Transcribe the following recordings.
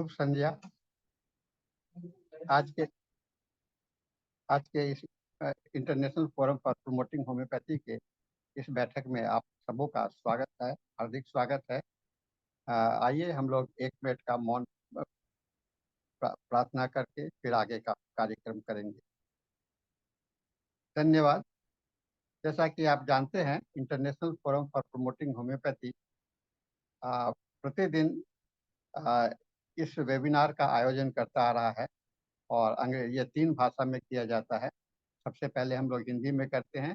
शुभ संध्या। आज के इस international forum for promoting homeopathy के इस बैठक में आप सबों का स्वागत है, हार्दिक स्वागत है। आइए हम लोग 1 मिनट का मौन प्रार्थना करके फिर आगे का कार्यक्रम करेंगे। धन्यवाद। जैसा कि आप जानते हैं, international forum for promoting homeopathy प्रतिदिन इस वेबिनार का आयोजन करता आ रहा है और ये 3 भाषा में किया जाता है। सबसे पहले हम लोग हिंदी में करते हैं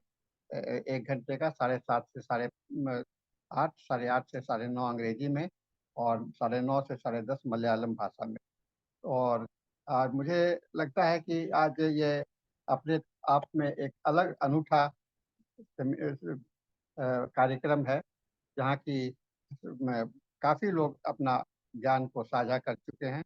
1 घंटे का 7:30 से 8:30, 8:30 से 9:30 अंग्रेजी में और 9:30 से 10:30 मलयालम भाषा में। और मुझे लगता है कि आज ये अपने आप में एक अलग अनूठा कार्यक्रम है, जहाँ की काफ़ी लोग अपना ज्ञान को साझा कर चुके हैं।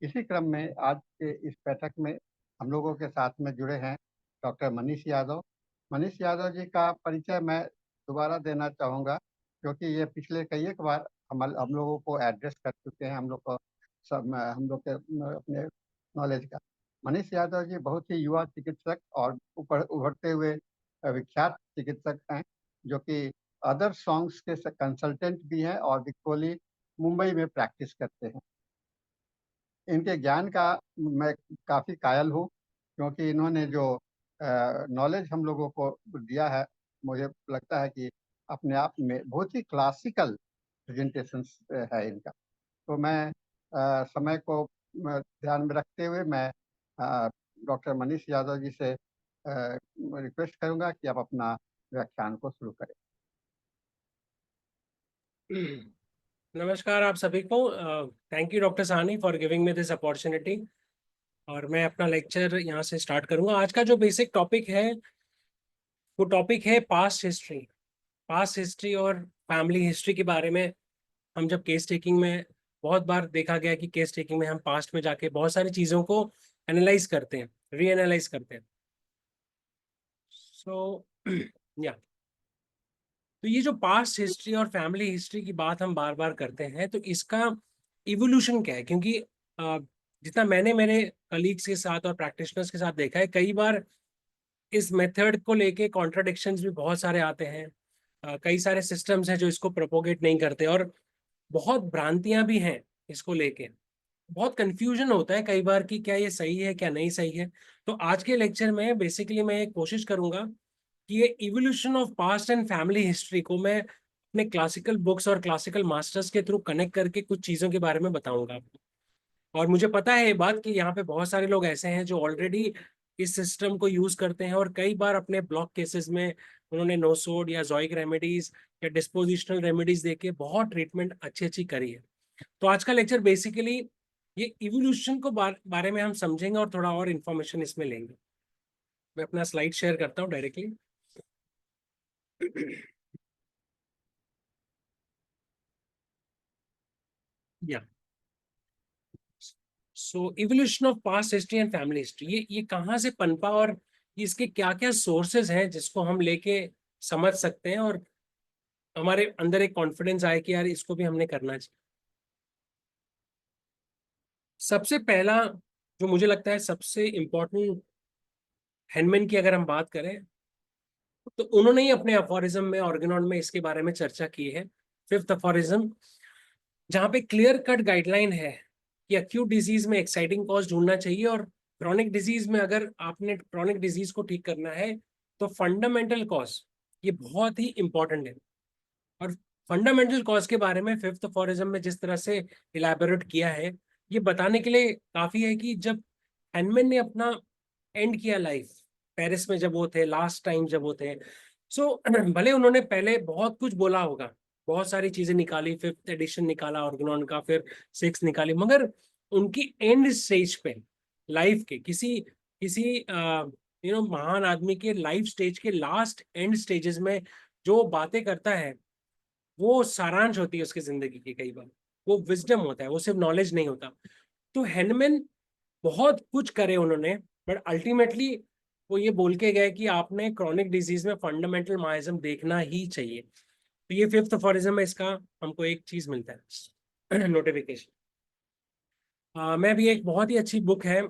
इसी क्रम में आज के इस बैठक में हम लोगों के साथ में जुड़े हैं डॉक्टर मनीष यादव। मनीष यादव जी का परिचय मैं दोबारा देना चाहूँगा, क्योंकि ये पिछले कई एक बार हम लोगों को एड्रेस कर चुके हैं, हम लोग के अपने नॉलेज का। मनीष यादव जी बहुत ही युवा चिकित्सक और उभरते हुए विख्यात चिकित्सक हैं, जो कि अदर सॉन्ग्स के कंसल्टेंट भी हैं और विक्टोली मुंबई में प्रैक्टिस करते हैं। इनके ज्ञान का मैं काफ़ी कायल हूँ, क्योंकि इन्होंने जो नॉलेज हम लोगों को दिया है, मुझे लगता है कि अपने आप में बहुत ही क्लासिकल प्रेजेंटेशंस है इनका। तो मैं समय को ध्यान में रखते हुए मैं डॉक्टर मनीष यादव जी से रिक्वेस्ट करूँगा कि आप अपना व्याख्यान को शुरू करें। नमस्कार आप सभी को। Thank you doctor Sahni for giving me this opportunity. और मैं अपना लेक्चर यहाँ से स्टार्ट करूँगा। आज का जो बेसिक टॉपिक है वो टॉपिक है पास्ट हिस्ट्री और फैमिली हिस्ट्री के बारे में। हम जब केस टेकिंग में बहुत बार देखा गया कि केस टेकिंग में हम पास्ट में जाके बहुत सारी चीज़ों को एनालाइज करते हैं, रीएनालाइज करते हैं। सो या तो ये जो पास्ट हिस्ट्री और फैमिली हिस्ट्री की बात हम बार बार करते हैं, तो इसका इवोल्यूशन क्या है? क्योंकि जितना मैंने मेरे कलीग्स के साथ और प्रैक्टिशनर्स के साथ देखा है, कई बार इस मेथड को लेके कॉन्ट्राडिक्शंस भी बहुत सारे आते हैं। कई सारे सिस्टम्स हैं जो इसको प्रोपोगेट नहीं करते और बहुत भ्रांतियां भी हैं इसको लेके। बहुत कंफ्यूजन होता है कई बार कि क्या ये सही है क्या नहीं सही है। तो आज के लेक्चर में बेसिकली मैं एक कोशिश करूंगा कि ये evolution of past and family history को मैं अपने क्लासिकल बुक्स और क्लासिकल मास्टर्स के थ्रू कनेक्ट करके कुछ चीज़ों के बारे में बताऊंगा आपको। और मुझे पता है ये बात कि यहाँ पे बहुत सारे लोग ऐसे हैं जो ऑलरेडी इस सिस्टम को यूज करते हैं और कई बार अपने ब्लॉक केसेस में उन्होंने नोसोड या जॉइक रेमेडीज या डिस्पोजिशनल रेमेडीज देके बहुत ट्रीटमेंट अच्छी अच्छी करी है। तो आज का लेक्चर बेसिकली ये इवोल्यूशन को बारे में हम समझेंगे और थोड़ा और इन्फॉर्मेशन इसमें लेंगे। मैं अपना स्लाइड शेयर करता हूँ डायरेक्टली। या so evolution of past history and family history, ये कहाँ से पनपा और इसके क्या क्या सोर्सेज हैं जिसको हम लेके समझ सकते हैं और हमारे अंदर एक कॉन्फिडेंस आए कि यार इसको भी हमने करना चाहिए। सबसे पहला जो मुझे लगता है सबसे इम्पोर्टेंट, हेनमैन की अगर हम बात करें तो उन्होंने ही अपने अफोरिज्म में ऑर्गेनॉन में इसके बारे में चर्चा की है। 5th अफोरिज्म, जहाँ पे क्लियर कट गाइडलाइन है कि एक्यूट डिजीज में एक्साइटिंग कॉज ढूंढना चाहिए और क्रोनिक डिजीज में अगर आपने क्रोनिक डिजीज को ठीक करना है तो फंडामेंटल कॉज ये बहुत ही इंपॉर्टेंट है। और फंडामेंटल कॉज के बारे में 5th अफोरिज्म में जिस तरह से इलेबोरेट किया है, ये बताने के लिए काफी है कि जब हैनमैन ने अपना एंड किया लाइफ पेरिस में, जब वो थे लास्ट टाइम जब वो थे, सो भले उन्होंने पहले बहुत कुछ बोला होगा, बहुत सारी चीजें निकाली, 5th एडिशन निकाला ऑर्गेनॉन का, फिर 6 निकाली, मगर उनकी एंड स्टेज पे लाइफ के किसी किसी महान आदमी के लाइफ स्टेज के लास्ट एंड स्टेजेस में जो बातें करता है वो सारांश होती है उसकी जिंदगी की। कई बार वो विजडम होता है, वो सिर्फ नॉलेज नहीं होता। तो हैनमैन बहुत कुछ करे उन्होंने, बट अल्टीमेटली वो ये बोल के गए कि आपने क्रॉनिक डिजीज में फंडामेंटल माइज्म देखना ही चाहिए। तो ये 5th अफोरिज्म में इसका हमको एक चीज मिलता है, नोटिफिकेशन। मैं भी एक बहुत ही अच्छी बुक है,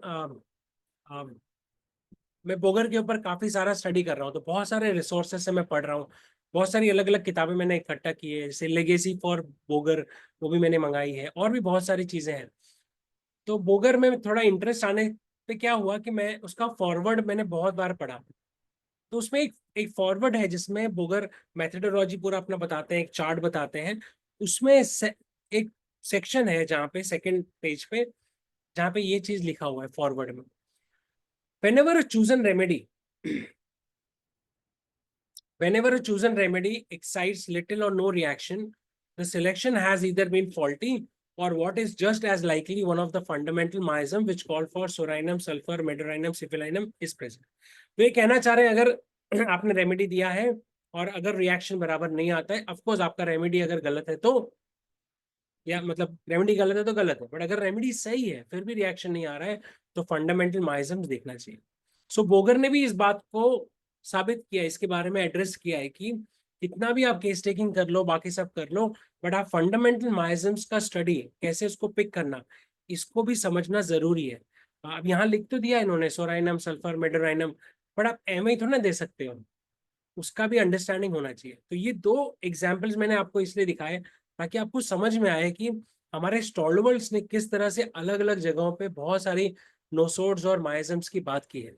मैं बोगर के ऊपर काफी सारा स्टडी कर रहा हूँ, तो बहुत सारे रिसोर्सेस से मैं पढ़ रहा हूँ। बहुत सारी अलग अलग किताबें मैंने इकट्ठा की है, जैसे लेगेसी फॉर बोगर, वो भी मैंने मंगाई है, और भी बहुत सारी चीजें हैं। तो बोगर में थोड़ा इंटरेस्ट आने पे क्या हुआ कि मैं उसका फॉरवर्ड मैंने बहुत बार पढ़ा। तो उसमें एक एक फॉरवर्ड है जिसमें बोगर मेथडोलॉजी पूरा अपना बताते हैं, एक चार्ट बताते हैं। उसमें एक सेक्शन है जहाँ पे सेकंड पेज पे, जहाँ पे ये चीज लिखा हुआ है फॉरवर्ड में। whenever a chosen remedy whenever a chosen remedy excites little or no reaction, the selection has either been faulty or what is just as likely one of the fundamental miasm which call for sorinum, sulfur, medorinum, sibylinum is present. तो ये कहना चाह रहे हैं, अगर आपने remedy दिया है और अगर रिएक्शन बराबर नहीं आता है, ऑफकोर्स आपका रेमेडी अगर गलत है तो, या मतलब रेमेडी गलत है तो गलत है, बट अगर रेमेडी सही है फिर भी रिएक्शन नहीं आ रहा है, तो फंडामेंटल माइजम्स देखना चाहिए। सो बोगर ने भी इस बात को साबित किया, इसके बारे में एड्रेस किया है कि कितना भी आप केस टेकिंग कर लो, बाकी सब कर लो, बट आप फंडामेंटल माइजम्स का स्टडी, कैसे उसको पिक करना, इसको भी समझना जरूरी है। अब यहाँ लिख तो दिया इन्होंने सोराइनम, सल्फर, मेडोराइनम, बट आप एम थोड़ा ना दे सकते हो, उसका भी अंडरस्टैंडिंग होना चाहिए। तो ये दो एग्जाम्पल्स मैंने आपको इसलिए दिखाए ताकि आपको समझ में आए कि हमारे स्टॉलवर्ड्स ने किस तरह से अलग अलग जगहों पे बहुत सारी नोसोड्स और माइजम्स की बात की है।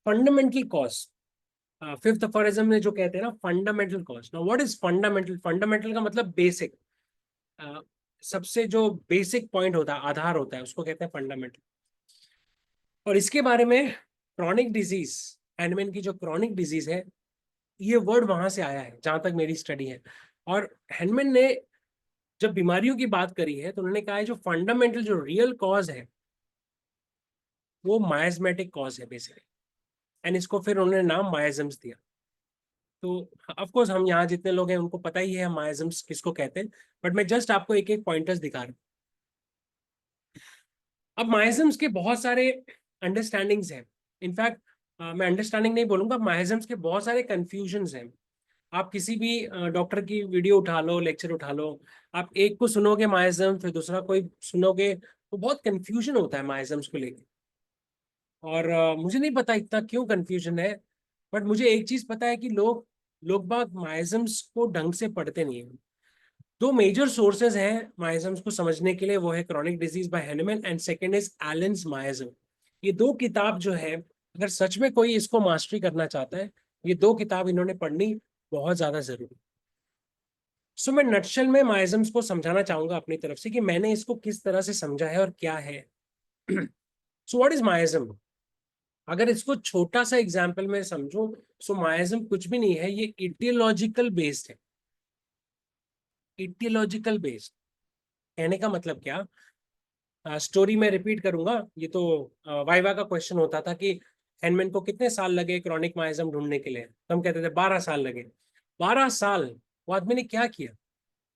फंडामेंटल कॉज, फिफ्थ अफोरिज्म में जो कहते हैं ना fundamental cause, now what is fundamental? Fundamental का मतलब बेसिक, सबसे जो बेसिक पॉइंट होता है, आधार होता है, उसको कहते हैं फंडामेंटल। और इसके बारे में क्रॉनिक डिजीज, हैनमैन की जो क्रॉनिक डिजीज है, ये वर्ड वहां से आया है जहां तक मेरी स्टडी है। और हैनमैन ने जब बीमारियों की बात करी है तो उन्होंने कहा है जो फंडामेंटल, जो रियल कॉज है, वो माइजमेटिक कॉज है बेसिकली, एंड इसको फिर उन्होंने नाम माइजम्स दिया। तो ऑफ कोर्स हम यहाँ जितने लोग हैं उनको पता ही है माइजम्स किसको कहते हैं, बट मैं जस्ट आपको एक एक पॉइंटर्स दिखा रहा हूँ। अब माइजम्स के बहुत सारे अंडरस्टैंडिंग्स हैं। इनफैक्ट मैं अंडरस्टैंडिंग नहीं बोलूंगा, माइजम्स के बहुत सारे कंफ्यूजन्स हैं। आप किसी भी डॉक्टर की वीडियो उठा लो, लेक्चर उठा लो, आप एक को सुनोगे माइजम, फिर दूसरा कोई सुनोगे, तो बहुत कंफ्यूजन होता है माइजम्स को लेकर। और मुझे नहीं पता इतना क्यों कंफ्यूजन है, बट मुझे एक चीज पता है कि लोग बाग माइजम्स को ढंग से पढ़ते नहीं है। दो मेजर सोर्सेज हैं माइजम्स को समझने के लिए, वो है chronic disease by Hahnemann and second is Allen's miasm. ये दो किताब जो है, अगर सच में कोई इसको मास्टरी करना चाहता है, ये दो किताब इन्होंने पढ़नी बहुत ज्यादा जरूरी। सो मैं नटशल में माइजम्स को समझाना चाहूंगा अपनी तरफ से कि मैंने इसको किस तरह से समझा है और क्या है। सो व्हाट इज माइजम? अगर इसको छोटा सा एग्जाम्पल में समझूं, सो माइजम कुछ भी नहीं है, ये इटियोलॉजिकल बेस्ड है। इटियोलॉजिकल बेस्ड कहने का मतलब क्या? स्टोरी में रिपीट करूंगा, ये तो वाइवा का क्वेश्चन होता था कि हैनमैन को कितने साल लगे क्रॉनिक माइजम ढूंढने के लिए, तो हम कहते थे 12 साल लगे। 12 साल वो आदमी ने क्या किया?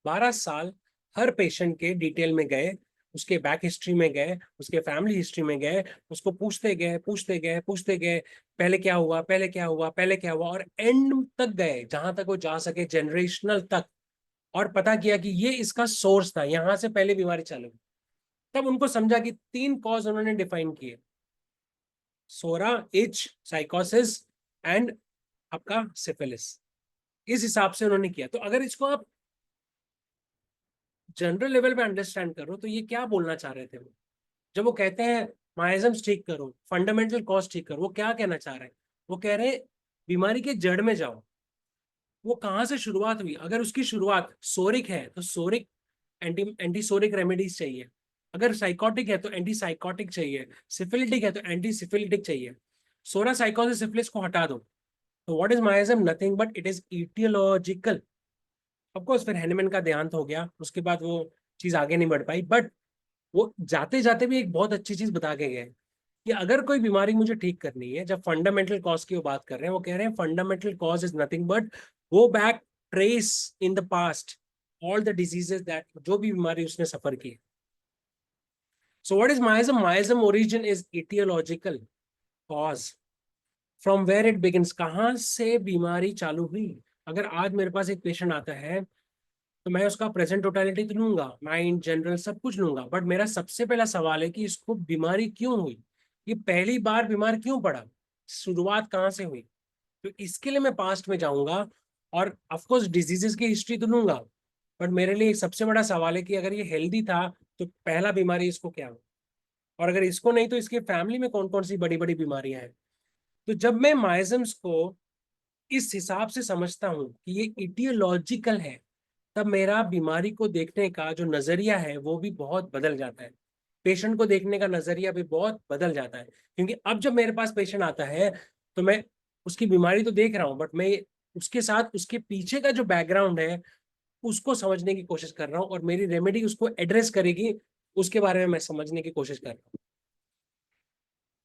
12 साल हर पेशेंट के डिटेल में गए, उसके बैक हिस्ट्री में गए, उसके फैमिली हिस्ट्री में गए, उसको पूछते गए पूछते गए पूछते गए, पहले क्या हुआ, पहले क्या हुआ, पहले क्या हुआ, और एंड तक गए जहां तक वो जा सके, जनरेशनल तक। और पता किया कि ये इसका सोर्स था, यहां से पहले बीमारी चालू हुई। तब उनको समझा कि 3 कॉज उन्होंने डिफाइन किए, सोरा, इच, साइकोसिस एंड आपका सिफिलिस। इस हिसाब से उन्होंने किया। तो अगर इसको आप जनरल लेवल पे अंडरस्टैंड करो तो ये क्या बोलना चाह रहे थे वो, जब वो कहते हैं माइजम्स ठीक करो, फंडामेंटल कॉज ठीक करो, वो क्या कहना चाह रहे हैं? वो कह रहे हैं बीमारी के जड़ में जाओ। वो कहाँ से शुरुआत हुई? अगर उसकी शुरुआत सोरिक है तो सोरिक एंटीसोरिक रेमेडीज चाहिए। अगर साइकोटिक है तो एंटी साइकोटिक चाहिए। सिफिलिटिक है तो एंटी सिफिलिटिक चाहिए। सोरा साइकोसिस सिफिलिस को हटा दो, तो what is miasm? Nothing but it is aetiological. Of course फिर हैनेमैन का देहांत हो गया, उसके बाद वो चीज आगे नहीं बढ़ पाई, बट वो जाते जाते भी एक बहुत अच्छी चीज बता के गए कि अगर कोई बीमारी मुझे ठीक करनी है, जब फंडामेंटल कॉज की वो बात कर रहे हैं, वो कह रहे हैं fundamental cause is nothing but go back, trace in the past all the diseases that, जो भी बीमारी उसने सफर की। So what is miasm? Miasm origin is aetiological cause, from where it begins, कहाँ से बीमारी चालू हुई। अगर आज मेरे पास एक पेशेंट आता है तो मैं उसका प्रेजेंट टोटलिटी तो लूंगा, माइंड जनरल सब कुछ लूंगा, बट मेरा सबसे पहला सवाल है कि इसको बीमारी क्यों हुई, ये पहली बार बीमार क्यों पड़ा, शुरुआत कहाँ से हुई। तो इसके लिए मैं पास्ट में जाऊंगा और ऑफ कोर्स डिजीजेस की हिस्ट्री तो लूंगा, बट मेरे लिए सबसे बड़ा सवाल है कि अगर ये हेल्दी था तो पहला बीमारी इसको क्या हुई, और अगर इसको नहीं तो इसके फैमिली में कौन कौन सी बड़ी बड़ी बीमारियां हैं। तो जब मैं माइजम्स को इस हिसाब से समझता हूँ कि ये इटियोलॉजिकल है, तब मेरा बीमारी को देखने का जो नजरिया है वो भी बहुत बदल जाता है, पेशेंट को देखने का नजरिया भी बहुत बदल जाता है। क्योंकि अब जब मेरे पास पेशेंट आता है तो मैं उसकी बीमारी तो देख रहा हूँ, बट मैं उसके साथ उसके पीछे का जो बैकग्राउंड है उसको समझने की कोशिश कर रहा हूँ, और मेरी रेमेडी उसको एड्रेस करेगी उसके बारे में मैं समझने की कोशिश कर रहा हूँ।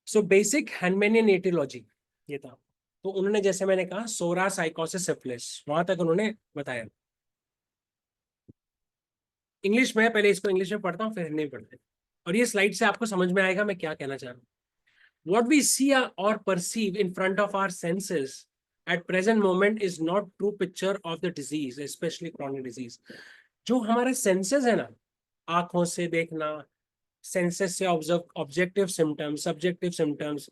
सो बेसिक हैंडमेनियन एटियोलॉजी ये था। तो उन्होंने, जैसे मैंने कहा, सोरा साइकोसिस सिफिलिस, वहां तक उन्होंने बताया। इंग्लिश में, पहले इसको इंग्लिश में पढ़ता हूँ फिर नहीं पढ़ते, और ये स्लाइड से आपको समझ में आएगा मैं क्या कहना चाह रहा हूँ। What we see or perceive in front of our senses at present moment is not true picture of the disease, especially chronic disease. जो हमारे सेंसेस है ना, आंखों से देखना, सेंसेस से observe, objective symptoms, subjective symptoms,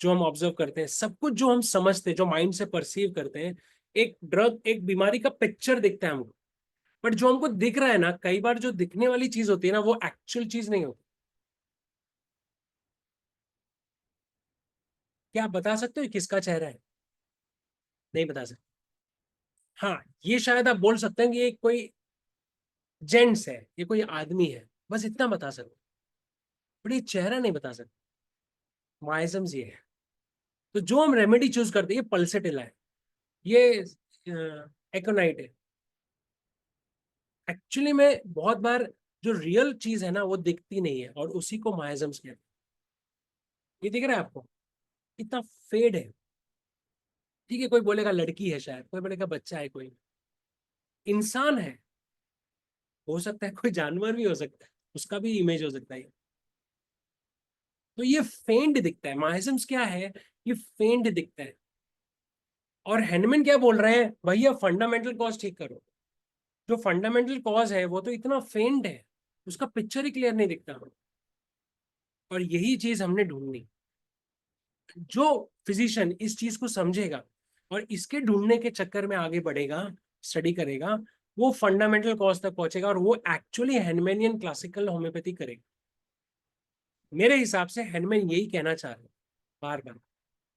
जो हम ऑब्जर्व करते हैं, सब कुछ जो हम समझते हैं, जो माइंड से परसीव करते हैं, एक ड्रग, एक बीमारी का पिक्चर दिखता है हमको। बट जो हमको दिख रहा है ना, कई बार जो दिखने वाली चीज होती है ना, वो एक्चुअल चीज नहीं होती। क्या आप बता सकते हो ये किसका चेहरा है? नहीं बता सकते। हाँ, ये शायद आप बोल सकते हैं कि ये कोई जेंट्स है, ये कोई आदमी है, बस इतना बता सकते, बट ये चेहरा नहीं बता सकते। माइजम्स ये है। तो जो हम रेमेडी चूज करते हैं, ये पल्सेटिला है, ये एकोनाइट है। एक्चुअली में बहुत बार जो रियल चीज है ना वो दिखती नहीं है, और उसी को माइजम्स कहते हैं। ये दिख रहा है आपको, इतना फेड है। ठीक है, कोई बोलेगा लड़की है, शायद कोई बोलेगा बच्चा है, कोई इंसान है, हो सकता है कोई जानवर भी हो सकता है, उसका भी इमेज हो सकता है। तो ये फेंड दिखता है, माइजम्स क्या है, ये फेंड दिखता है। और हैंडमैन क्या बोल रहे हैं, भैया फंडामेंटल कॉज ठीक करो। जो फंडामेंटल कॉज है वो तो इतना फेंड है, उसका पिक्चर ही क्लियर नहीं दिखता। और यही चीज हमने ढूंढनी। जो फिजिशियन इस चीज को समझेगा और इसके ढूंढने के चक्कर में आगे बढ़ेगा, स्टडी करेगा, वो फंडामेंटल कॉज तक पहुंचेगा, और वो एक्चुअली हैंडमैनियन क्लासिकल होम्योपैथी करेगा। मेरे हिसाब से हैंडमैन यही कहना चाह रहे हैं बार बार,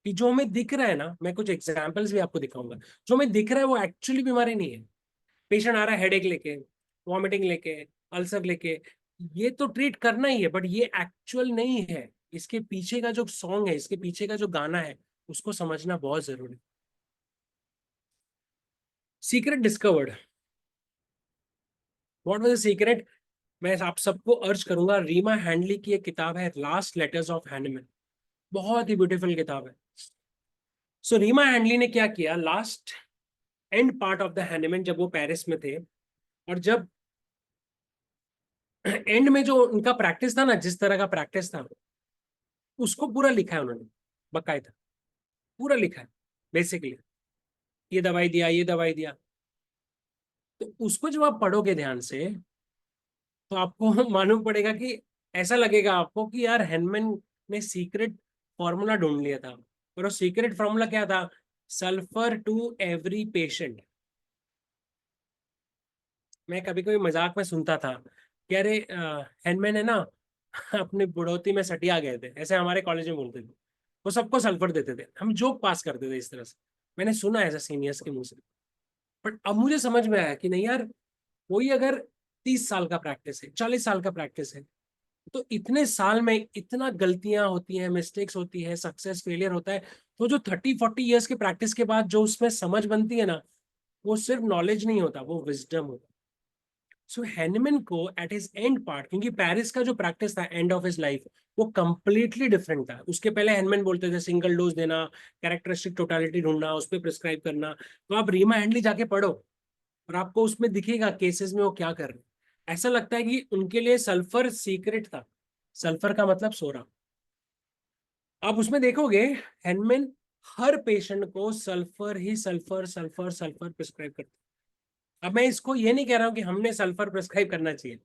कि जो हमें दिख रहा है ना, मैं कुछ एग्जांपल्स भी आपको दिखाऊंगा, जो हमें दिख रहा है वो एक्चुअली बीमारी नहीं है। पेशेंट आ रहा है हेडेक लेके, वॉमिटिंग लेके, अल्सर लेके, ये तो ट्रीट करना ही है, बट ये एक्चुअल नहीं है। इसके पीछे का जो सॉन्ग है, इसके पीछे का जो गाना है, उसको समझना बहुत जरूरी है। Secret discovered. What was the secret? मैं आप सबको अर्ज करूंगा, रीमा हैंडली की एक किताब है, लास्ट लेटर्स ऑफ हैंडमैन, बहुत ही ब्यूटीफुल किताब है। सो रीमा हैंडली ने क्या किया, last and part of the handman, जब वो पेरिस में थे, और जब एंड में जो उनका प्रैक्टिस था ना, जिस तरह का प्रैक्टिस था, उसको पूरा लिखा है उन्होंने, बकायदा पूरा लिखा है। बेसिकली ये दवाई दिया, ये दवाई दिया। तो उसको जब आप पढ़ोगे ध्यान से, तो आपको मालूम पड़ेगा कि ऐसा लगेगा आपको कि यार हैनमैन ने सीक्रेट फॉर्मूला ढूंढ लिया था। और वो सीक्रेट फॉर्मूला क्या था? Sulphur to every patient. मैं कभी कभी मजाक में सुनता था कि अरे हैनमैन है ना, अपनी बुढ़ौती में सटिया गए थे, ऐसे हमारे कॉलेज में बोलते थे। वो सबको सल्फर देते थे, हम जोक पास करते थे इस तरह से। मैंने सुना ऐसा सीनियर्स के मुंह से। बट अब मुझे समझ में आया कि नहीं यार, कोई अगर 30 साल का प्रैक्टिस है, 40 साल का प्रैक्टिस है, तो इतने साल में इतना गलतियां होती हैं, मिस्टेक्स होती है, सक्सेस फेलियर होता है। तो जो 30-40 ईयर्स के प्रैक्टिस के बाद जो उसमें समझ बनती है ना, वो सिर्फ नॉलेज नहीं होता, वो विजडम होता। सो हैनमैन को एट हिज एंड पार्ट, क्योंकि पेरिस का जो प्रैक्टिस था एंड ऑफ हिज लाइफ, वो कंप्लीटली डिफरेंट था। उसके पहले हैनमैन बोलते थे सिंगल डोज देना, कैरेक्टरिस्टिक टोटालिटी ढूंढना, उस पर प्रिस्क्राइब करना। तो आप रीमा हैंडली जाके पढ़ो, और आपको उसमें दिखेगा केसेस में वो क्या कर रहे हैं। ऐसा लगता है कि उनके लिए सल्फर सीक्रेट था। सल्फर का मतलब सोरा। आप उसमें देखोगे, हैनमैन हर पेशेंट को सल्फर ही सल्फर सल्फर सल्फर प्रिस्क्राइब करते। अब मैं इसको ये नहीं कह रहा हूँ कि हमने सल्फर प्रिस्क्राइब करना चाहिए,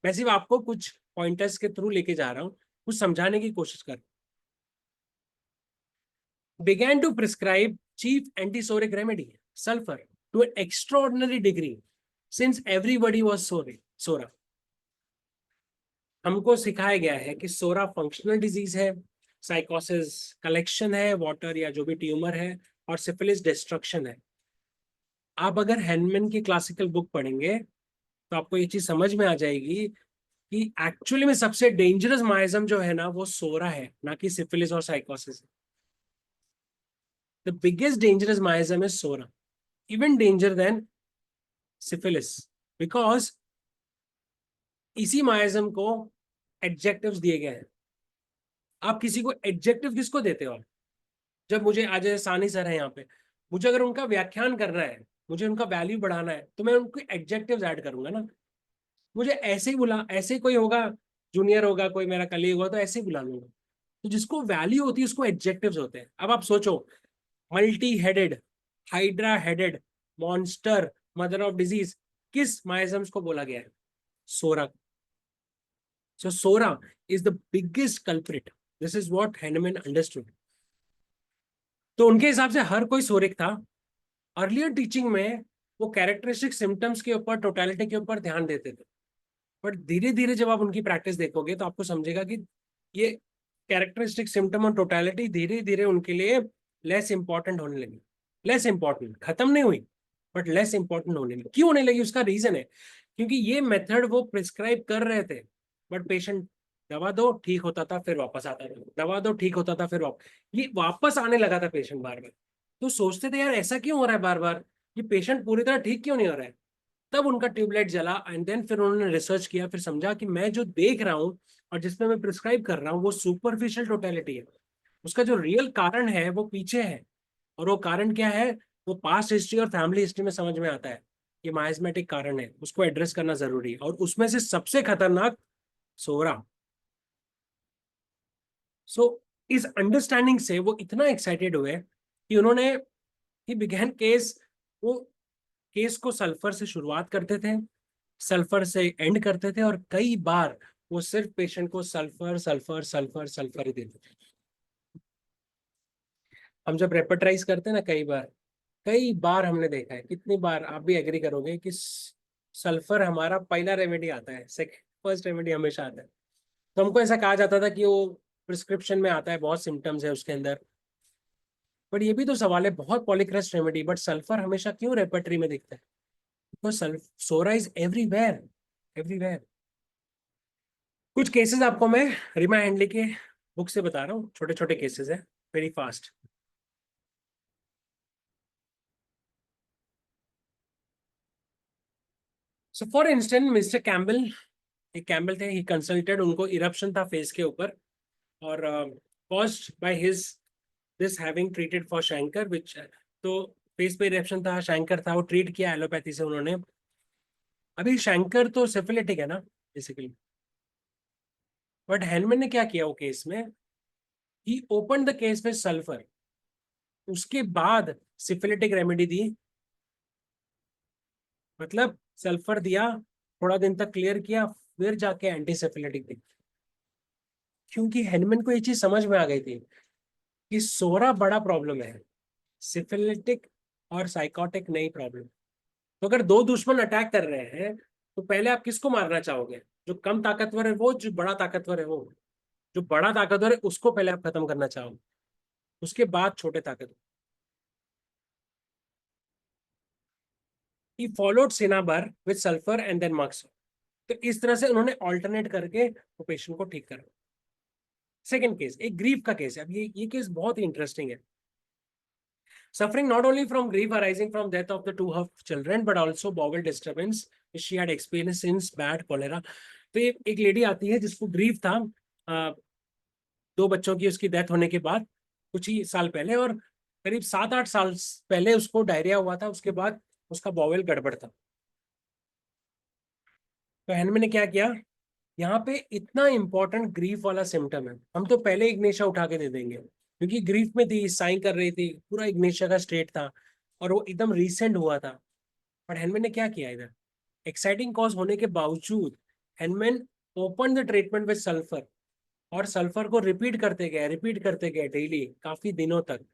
मैं सिर्फ आपको कुछ पॉइंटर्स के थ्रू लेके जा रहा हूँ, कुछ समझाने की कोशिश कर। began to prescribe chief antisoric remedy, sulfur, to an extraordinary degree since everybody was सोरा। हमको सिखाया गया है कि सोरा फंक्शनल डिजीज है, साइकोसिस कलेक्शन है, वाटर या जो भी ट्यूमर है, और सिफिलिस डिस्ट्रक्शन है। आप अगर हैनमैन की क्लासिकल बुक पढ़ेंगे तो आपको ये चीज समझ में आ जाएगी कि एक्चुअली में सबसे डेंजरस माइजम जो है ना वो सोरा है, ना कि सिफिलिस और sycosis. The biggest dangerous miasm is psora, even danger than syphilis, because इसी माइजम को एडजेक्टिव्स दिए गए हैं। आप किसी को एडजेक्टिव किसको देते हो? जब मुझे आज सानी सर है यहाँ पे, मुझे अगर उनका व्याख्यान करना है, मुझे उनका वैल्यू बढ़ाना है, तो मैं उनको एडजेक्टिव्स ऐड करूंगा ना। मुझे ऐसे ही बुला, ऐसे ही कोई होगा, जूनियर होगा, कोई मेरा कलीग होगा, तो ऐसे ही बुला लूंगा। तो जिसको वैल्यू होती है उसको एडजेक्टिव्स होते हैं। अब आप सोचो, multi headed, hydra headed, monster, mother of disease, किस माइजम्स को बोला गया है? Psora. So psora is the biggest culprit. This is what हैंडमैन अंडरस्टूड। तो उनके हिसाब से हर कोई सोरिक था। अर्लियर टीचिंग में वो कैरेक्टरिस्टिक सिम्टम्स के ऊपर, टोटलिटी के ऊपर ध्यान देते थे, बट धीरे धीरे जब आप उनकी प्रैक्टिस देखोगे तो आपको समझेगा कि ये कैरेक्टरिस्टिक सिम्टम और टोटलिटी धीरे धीरे उनके लिए लेस इंपॉर्टेंट होने लगी। लेस इंपॉर्टेंट, खत्म नहीं हुई, बट लेस इंपॉर्टेंट होने लगी। क्यों होने लगी? उसका रीजन है क्योंकि ये मेथड वो प्रिस्क्राइब कर रहे थे, बट पेशेंट दवा दो ठीक होता था, फिर वापस आता था, दवा दो ठीक होता था, फिर वापस, ये वापस आने लगा था पेशेंट बार बार। तो सोचते थे यार ऐसा क्यों हो रहा है बार बार, ये पेशेंट पूरी तरह ठीक क्यों नहीं हो रहा है? तब उनका ट्यूबलाइट जला, एंड देन फिर उन्होंने रिसर्च किया, फिर समझा कि मैं जो देख रहा हूँ और जिसमें मैं प्रिस्क्राइब कर रहा हूँ वो सुपरफिशियल टोटलिटी है। उसका जो रियल कारण है वो पीछे है। और वो कारण क्या है? वो पास्ट हिस्ट्री और फैमिली हिस्ट्री में समझ में आता है। ये माइजमेटिक कारण है, उसको एड्रेस करना जरूरी है, और उसमें से सबसे खतरनाक सोरा। सो इस अंडरस्टैंडिंग से वो इतना एक्साइटेड हुए कि उन्होंने ही बिगैन केस, वो केस को सल्फर से शुरुआत करते थे, सल्फर से एंड करते थे, और कई बार वो सिर्फ पेशेंट को सल्फर सल्फर सल्फर सल्फर ही देते थे। हम जब रेपर्टाइज करते हैं ना, कई बार हमने देखा है, कितनी बार आप भी एग्री करोगे कि सल्फर हमारा पहला रेमेडी आता है, सेकंड फर्स्ट रेमेडी हमेशा आता है। तो हमको ऐसा कहा जाता था कि वो प्रिस्क्रिप्शन में आता है, बहुत सिम्टम्स है उसके अंदर। बट ये भी तो सवाल है, बहुत पॉलीक्रेस्ट रेमेडी, बट सल्फर हमेशा क्यों रेपर्टरी में दिखता है? Because psora is everywhere, everywhere. कुछ केसेस आपको मैं रीमा हैंडली के बुक से बता रहा हूँ, छोटे छोटे केसेस है, very fast. So for instant Mister Campbell, एक कैम्बल थे, ही कंसल्टेड, उनको इरप्शन था फेस के ऊपर, और caused by his this having treated for chancre which, तो फेस पे इरप्शन था, शैंकर था, वो ट्रीट किया एलोपैथी से उन्होंने। अभी शैंकर तो सिफिलिटिक है ना बेसिकली, बट हैनमैन ने क्या किया वो केस में, he open the case with sulphur, उसके बाद सिफिलिटिक रेमेडी दी। मतलब सल्फर दिया, थोड़ा दिन तक क्लियर किया, फिर जाके एंटीसेफिलिटिक दी। क्योंकि हैनमैन को ये चीज समझ में आ गई थी कि सोरा बड़ा प्रॉब्लम है, सिफिलिटिक और साइकोटिक नहीं प्रॉब्लम। तो अगर दो दुश्मन अटैक कर रहे हैं तो पहले आप किसको मारना चाहोगे? जो कम ताकतवर है वो, जो बड़ा ताकतवर है वो? जो बड़ा ताकतवर है उसको पहले आप खत्म करना चाहोगे, उसके बाद छोटे ताकतवर। He followed cinnabar with sulphur and then mercs. तो इस तरह से उन्होंने ऑल्टरनेट करके वो पेशेंट को ठीक करा। सेकंड केस एक ग्रीफ का केस है। अब ये केस बहुत ही इंटरेस्टिंग है। Suffering not only from grief arising from death of the two her children, but also bowel disturbance which she had experienced since bad cholera. तो एक लेडी आती है जिसको ग्रीफ था, दो बच्चों की उसकी डेथ होने के बाद कुछ ही साल पहले, और करीब 7-8 साल पहले उसको डायरिया हुआ था, उसके बाद उसका बॉवेल गड़बड़ था। तो हैनमैन ने क्या किया, यहाँ पे इतना इंपॉर्टेंट ग्रीफ वाला सिम्टम है, हम तो पहले इग्नेशिया उठा के दे देंगे, क्योंकि ग्रीफ में थी, साइन कर रही थी, पूरा इग्नेशिया का स्टेट था, और वो एकदम रिसेंट हुआ था। बट हेनमैन ने क्या किया इधर, एक्साइटिंग कॉज होने के बावजूद Henman open the treatment with sulphur, और सल्फर को रिपीट करते गए डेली काफी दिनों तक।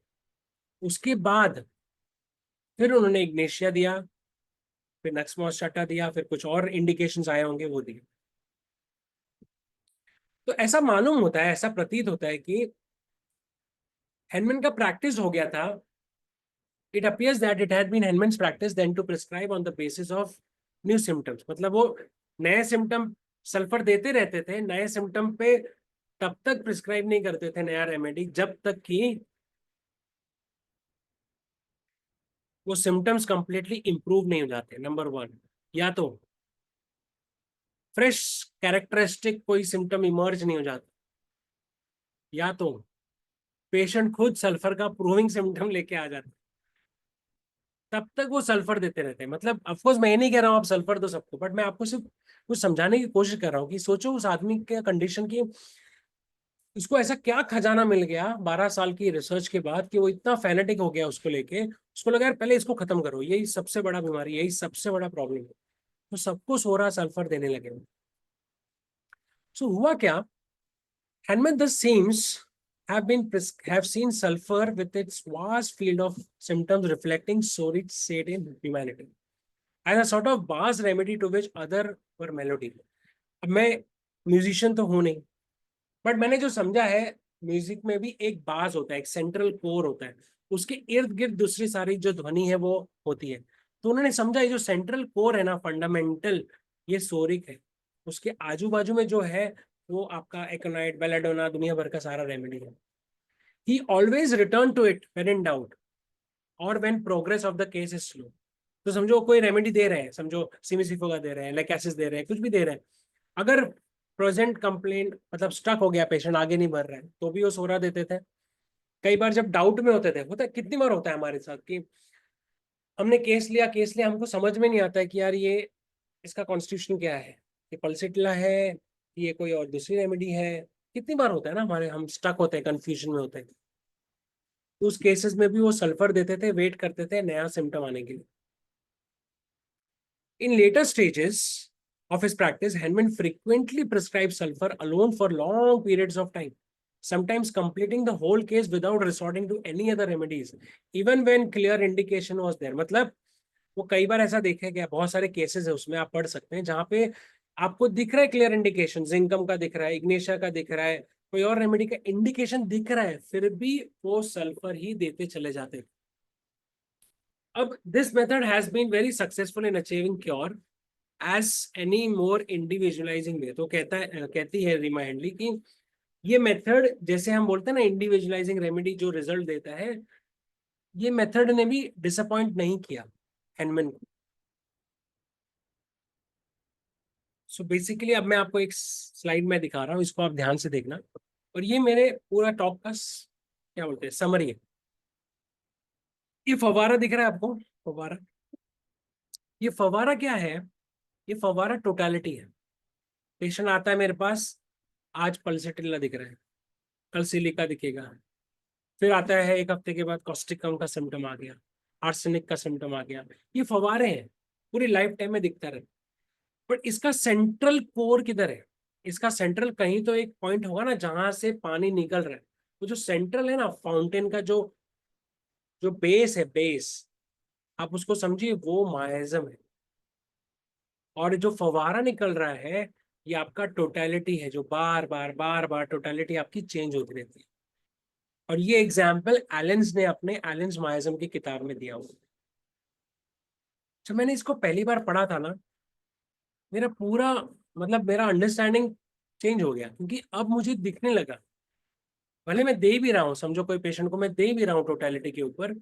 उसके बाद फिर उन्होंने इग्नेशिया दिया, फिर नक्समोस्टाटा दिया, फिर कुछ और इंडिकेशंस आए होंगे वो दिए। तो ऐसा मालूम होता है, ऐसा प्रतीत होता है कि हेनमैन का प्रैक्टिस हो गया था। It appears that it had been Henman's practice then to prescribe on the basis of new symptoms। मतलब वो नए सिम्टम सल्फर देते रहते थे, नए सिम्टम पे तब तक प्रिस्क्राइब नहीं करते थे नया रेमेडी जब तक कि वो सिम्टम्स कंप्लीटली इंप्रूव नहीं हो जाते, नंबर वन। या तो फ्रेश कैरेक्टरिस्टिक कोई सिम्टम इमर्ज नहीं हो जाता, या तो पेशेंट खुद सल्फर का प्रूविंग सिम्टम लेके आ जाता, तब तक वो सल्फर देते रहते हैं। मतलब ऑफकोर्स मैं ये नहीं कह रहा हूँ आप सल्फर दो सबको, बट मैं आपको सिर्फ कुछ समझाने की कोशिश कर रहा हूँ कि सोचो उस आदमी के कंडीशन की, उसको ऐसा क्या खजाना मिल गया 12 साल की रिसर्च के बाद कि वो इतना फैनेटिक हो गया उसको लेके, उसको लगा यार पहले इसको खत्म करो, यही सबसे बड़ा बीमारी, यही सबसे बड़ा प्रॉब्लम है। तो सबको सोरा सल्फर देने लगे। सो हुआ क्या, Henman thus seems have seen sulfur with its vast field of symptoms reflecting sordid state in humanity as a sort of vast remedy to which other were melody। अब मैं म्यूजिशियन तो हूं नहीं, बट मैंने जो समझा है म्यूजिक में भी एक बास होता है, एक सेंट्रल कोर होता है, उसके इर्द गिर्द दूसरी सारी जो ध्वनि है वो होती है। तो उन्होंने समझा ये जो सेंट्रल कोर है ना, फंडामेंटल, ये सोरिक है, उसके आजू बाजू में जो है वो आपका एकोनाइट, बेलाडोना, दुनिया भर का सारा रेमेडी है। He always return to it when in doubt और when progress of the case is slow. तो समझो कोई रेमेडी दे रहे हैं, समझो सिमिसिफो का दे रहे हैं, लेकेसिस दे रहे हैं, कुछ भी दे रहे हैं, अगर प्रेजेंट कंप्लेंट मतलब स्टक हो गया, पेशेंट आगे नहीं बढ़ रहा है, तो भी वो सोरा देते थे। कई बार जब डाउट में होते थे, होता है कितनी बार होता है हमारे साथ कि हमने केस लिया, हमको समझ में नहीं आता है कि यार ये इसका कॉन्स्टिट्यूशन क्या है, ये पल्सिटिला है, ये कोई और दूसरी रेमेडी है। कितनी बार होता है ना हमारे, हम स्टक होते हैं, कंफ्यूजन में होते हैं। तो उस केसेस में भी वो सल्फर देते थे, वेट करते थे नया सिम्टम आने के लिए। In later stages of his practice, Henman frequently prescribed sulfur alone for long periods of time, sometimes completing the whole case without resorting to any other remedies, even when clear indication was there। मतलब वो कई बार ऐसा देखा गया, बहुत सारे cases है उसमें, आप पढ़ सकते हैं, जहां पे आपको दिख रहा है क्लियर इंडिकेशन, जिंकम का दिख रहा है, इग्नेशिया का दिख रहा है, कोई और रेमेडी का इंडिकेशन दिख रहा है, फिर भी वो सल्फर ही देते चले जाते। अब this method has been very successful in achieving cure as any more individualising way. तो कहती है रीमा हैंडली कि ये मेथड, जैसे हम बोलते हैं ना इंडिविजुअलाइजिंग रेमेडी जो रिजल्ट देता है, ये मेथड ने भी डिसअपॉइंट नहीं किया हेनमैन को। सो बेसिकली अब मैं आपको एक स्लाइड में दिखा रहा हूँ, इसको आप ध्यान से देखना, और ये मेरे पूरा टॉक का क्या बोलते हैं समरी है। ये फवारा दिख रहा है आपको, फवारा, ये फवारा क्या है, ये फवारा टोटलिटी है। पेशेंट आता है मेरे पास, आज पल्सेटिला दिख रहा है, कल सिलिका दिखेगा, फिर आता है एक हफ्ते के बाद कॉस्टिकम का सिम्टम आ गया, आर्सेनिक का सिम्टम आ गया। ये फवारे हैं, पूरी लाइफ टाइम में दिखता रहे। बट इसका सेंट्रल कोर किधर है, इसका सेंट्रल कहीं तो एक पॉइंट होगा ना जहां से पानी निकल रहा है। तो जो सेंट्रल है ना फाउंटेन का, जो जो बेस है, बेस आप उसको समझिए वो माइजम है, और जो फवारा निकल रहा है ये आपका टोटलिटी है, जो बार बार टोटलिटी आपकी चेंज होती रहती है। और ये एग्जाम्पल एलेंस ने अपने एलेंस माइजम की किताब में दिया हुआ। जब मैंने इसको पहली बार पढ़ा था ना, मेरा पूरा मतलब मेरा अंडरस्टैंडिंग चेंज हो गया, क्योंकि अब मुझे दिखने लगा, भले मैं दे भी रहा हूँ, समझो कोई पेशेंट को मैं दे भी रहा हूँ टोटलिटी के ऊपर,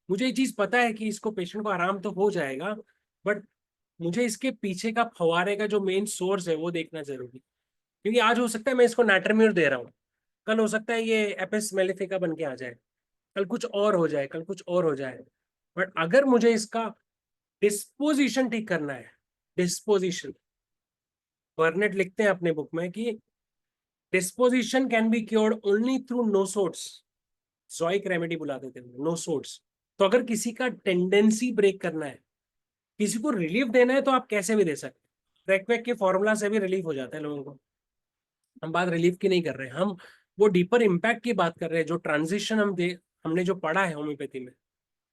मुझे ये चीज पता है कि इसको पेशेंट को आराम तो हो जाएगा, बट मुझे इसके पीछे का फवारे का जो मेन सोर्स है वो देखना जरूरी। क्योंकि आज हो सकता है मैं इसको नाट्रम्यूर दे रहा हूँ, कल हो सकता है ये एपिस मेलिफिका बन के आ जाए, कल कुछ और हो जाए, कल कुछ और हो जाए। बट अगर मुझे इसका डिस्पोजिशन ठीक करना है, डिस्पोजिशन, बर्नेट लिखते हैं अपने बुक में कि disposition can be cured only through nosodes, जोइक रेमेडी बुलाते थे नोसोड्स। तो अगर किसी का टेंडेंसी ब्रेक करना है, किसी को रिलीफ देना है तो आप कैसे भी दे सकते हैं, क्रैकवैक के फॉर्मूला से भी रिलीफ हो जाता है लोगों को। हम बात रिलीफ की नहीं कर रहे हैं, हम वो डीपर इम्पैक्ट की बात कर रहे हैं, जो ट्रांजिशन हमने जो पढ़ा है होम्योपैथी में,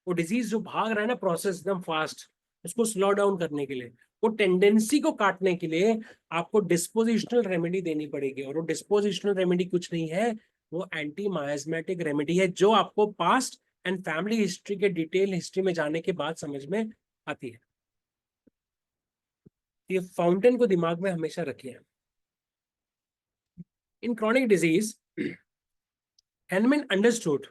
वो डिजीज जो भाग रहा है ना प्रोसेस एकदम फास्ट, उसको स्लो डाउन करने के लिए, वो टेंडेंसी को काटने के लिए आपको डिस्पोजिशनल रेमेडी देनी पड़ेगी। और वो डिस्पोजिशनल रेमेडी कुछ नहीं है, वो एंटी मायाज्मेटिक रेमेडी है, जो आपको पास्ट एंड फैमिली हिस्ट्री के डिटेल हिस्ट्री में जाने के बाद समझ में आती है। ये फाउंटेन को दिमाग में हमेशा रखिए। इन chronic disease, Hahnemann understood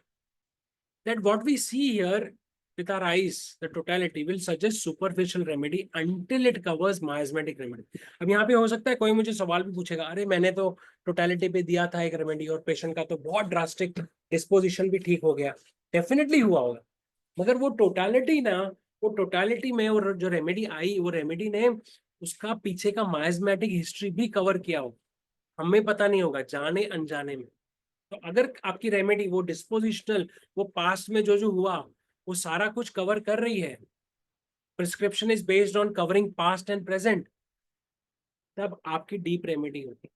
that what we see here with our eyes, the totality, will suggest superficial remedy until it covers miasmatic remedy. अब यहाँ पे हो सकता है कोई मुझे सवाल भी पूछेगा, अरे मैंने तो टोटलिटी पे दिया था एक रेमेडी और पेशेंट का तो बहुत ड्रास्टिक डिस्पोजिशन भी ठीक हो गया। डेफिनेटली हुआ होगा, मगर वो टोटलिटी ना, वो टोटलिटी में और जो रेमेडी आई, वो रेमेडी ने उसका पीछे का मायाज्मेटिक हिस्ट्री भी कवर किया हो, हमें पता नहीं होगा, जाने अनजाने में। तो अगर आपकी रेमेडी वो डिस्पोजिशनल, वो पास्ट में जो जो हुआ वो सारा कुछ कवर कर रही है, prescription is based on covering past and present, तब आपकी डीप रेमेडी होगी।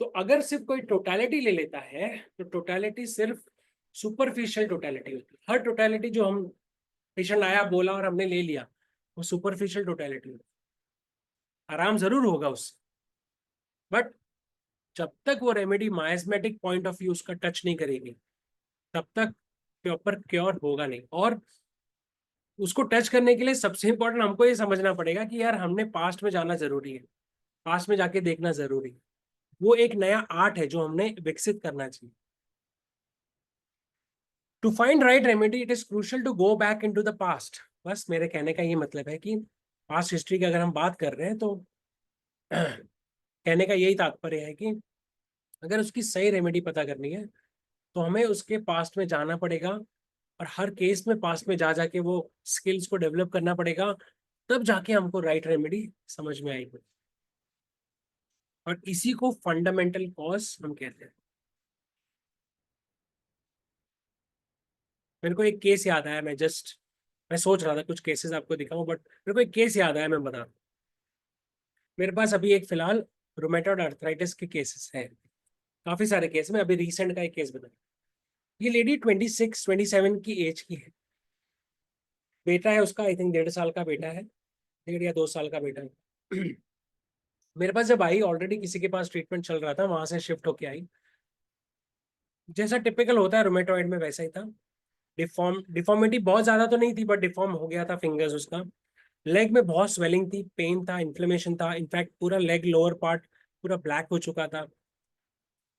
तो अगर सिर्फ कोई टोटलिटी ले लेता है तो टोटलिटी सिर्फ सुपरफिशियल टोटलिटी होती है। हर टोटलिटी जो हम पेशेंट आया बोला और हमने ले लिया, वो सुपरफिशियल टोटलिटी होती है। आराम जरूर होगा उससे, बट जब तक वो रेमेडी मायाज्मेटिक पॉइंट ऑफ व्यू उसका टच नहीं करेगी, तब तक प्रॉपर क्योर होगा नहीं। और उसको टच करने के लिए सबसे इंपॉर्टेंट हमको ये समझना पड़ेगा कि यार हमने पास्ट में जाना जरूरी है, पास्ट में जाके देखना जरूरी है। वो एक नया आर्ट है जो हमने विकसित करना चाहिए। To find right remedy it is crucial to go back into the past. बस मेरे कहने का ये मतलब है कि पास्ट हिस्ट्री की अगर हम बात कर रहे हैं तो कहने का यही तात्पर्य है कि अगर उसकी सही रेमेडी पता करनी है तो हमें उसके पास्ट में जाना पड़ेगा, और हर केस में पास्ट में जा जाके वो स्किल्स को डेवलप करना पड़ेगा, तब जाके हमको राइट रेमेडी समझ में आएगी। और इसी को फंडामेंटल कॉज हम कहते हैं। मेरे को एक केस याद आया, मैं सोच रहा था कुछ केसेस आपको दिखाऊं, बट मेरे को एक केस याद आया, मैं बता। मेरे पास अभी एक फिलहाल रोमेटॉइड अर्थराइटिस के केसेस है, काफी सारे केस में। अभी रिसेंट का एक केस बता। ये लेडी 26-27 की एज की है, बेटा है उसका आई थिंक 1.5 साल का बेटा है, 1.5 या 2 साल का बेटा है। मेरे पास जब आई, ऑलरेडी किसी के पास ट्रीटमेंट चल रहा था, वहां से शिफ्ट होके आई। जैसा टिपिकल होता है रोमेटॉइड में वैसा ही था। डिफॉर्मिटी बहुत ज्यादा तो नहीं थी, बट डिफॉर्म हो गया था फिंगर्स उसका। लेग में बहुत स्वेलिंग थी, पेन था, इन्फ्लेमेशन था, इनफैक्ट पूरा लेग लोअर पार्ट पूरा ब्लैक हो चुका था।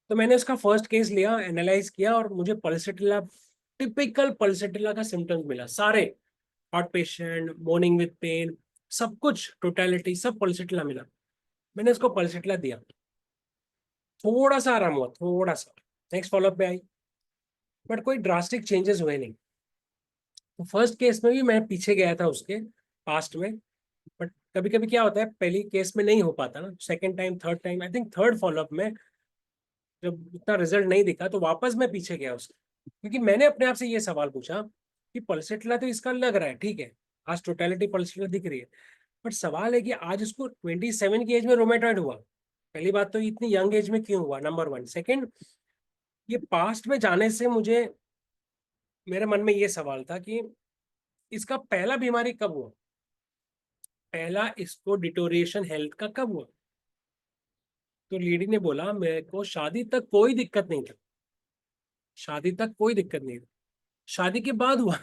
तो मैंने उसका फर्स्ट केस लिया, एनालाइज किया, और मुझे पल्सेटिला, टिपिकल पल्सेटिला का सिम्टम्स मिला सारे। Heart patient, morning with pain, सब कुछ टोटलिटी सब पल्सेटिला मिला। मैंने उसको पल्सेटिला दिया, थोड़ा सा आराम हुआ, थोड़ा सा। नेक्स्ट फॉलोअप में आई, बट कोई ड्रास्टिक चेंजेस हुए नहीं। तो फर्स्ट केस में भी मैं पीछे गया था उसके पास्ट में, बट कभी कभी क्या होता है, पहली केस में नहीं हो पाता ना, second time, third time, I think third follow up में जब इतना रिजल्ट नहीं दिखा तो वापस मैं पीछे गया उसके। क्योंकि मैंने अपने आप से ये सवाल पूछा कि पल्सेटिला तो इसका लग रहा है ठीक है, आज टोटलिटी पल्सेटिला दिख रही है, बट सवाल है कि आज उसको 27 की एज में रोमेटॉइड हुआ। पहली बात तो इतनी यंग एज में क्यों हुआ, नंबर वन। सेकंड, ये पास्ट में जाने से मुझे, मेरे मन में ये सवाल था कि इसका पहला बीमारी कब हुआ, पहला इसको डिटोरिएशन हेल्थ का कब हुआ। तो लेडी ने बोला मेरे को शादी तक कोई दिक्कत नहीं था, शादी तक कोई दिक्कत नहीं था, शादी के बाद हुआ।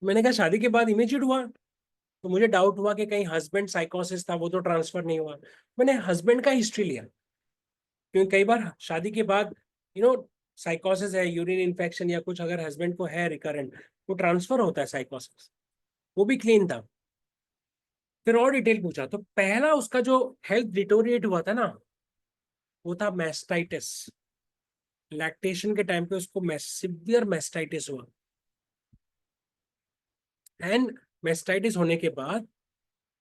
मैंने कहा शादी के बाद इमीडिएट हुआ, तो मुझे डाउट हुआ कि कहीं हस्बैंड साइकोसिस था, वो तो ट्रांसफर नहीं हुआ। मैंने हस्बैंड का हिस्ट्री लिया, क्योंकि कई बार शादी के बाद साइकोसिस है, यूरिन इन्फेक्शन या कुछ अगर हस्बैंड को है रिकरेंट, वो ट्रांसफर होता है साइकोसिस। वो भी क्लीन था। फिर और डिटेल पूछा, तो पहला उसका जो हेल्थ डिटोरिएट हुआ था ना, वो था मैस्टाइटिस। लैक्टेशन के टाइम पे उसको सिवियर मैस्टाइटिस हुआ। एंड मैस्टाइटिस होने के बाद,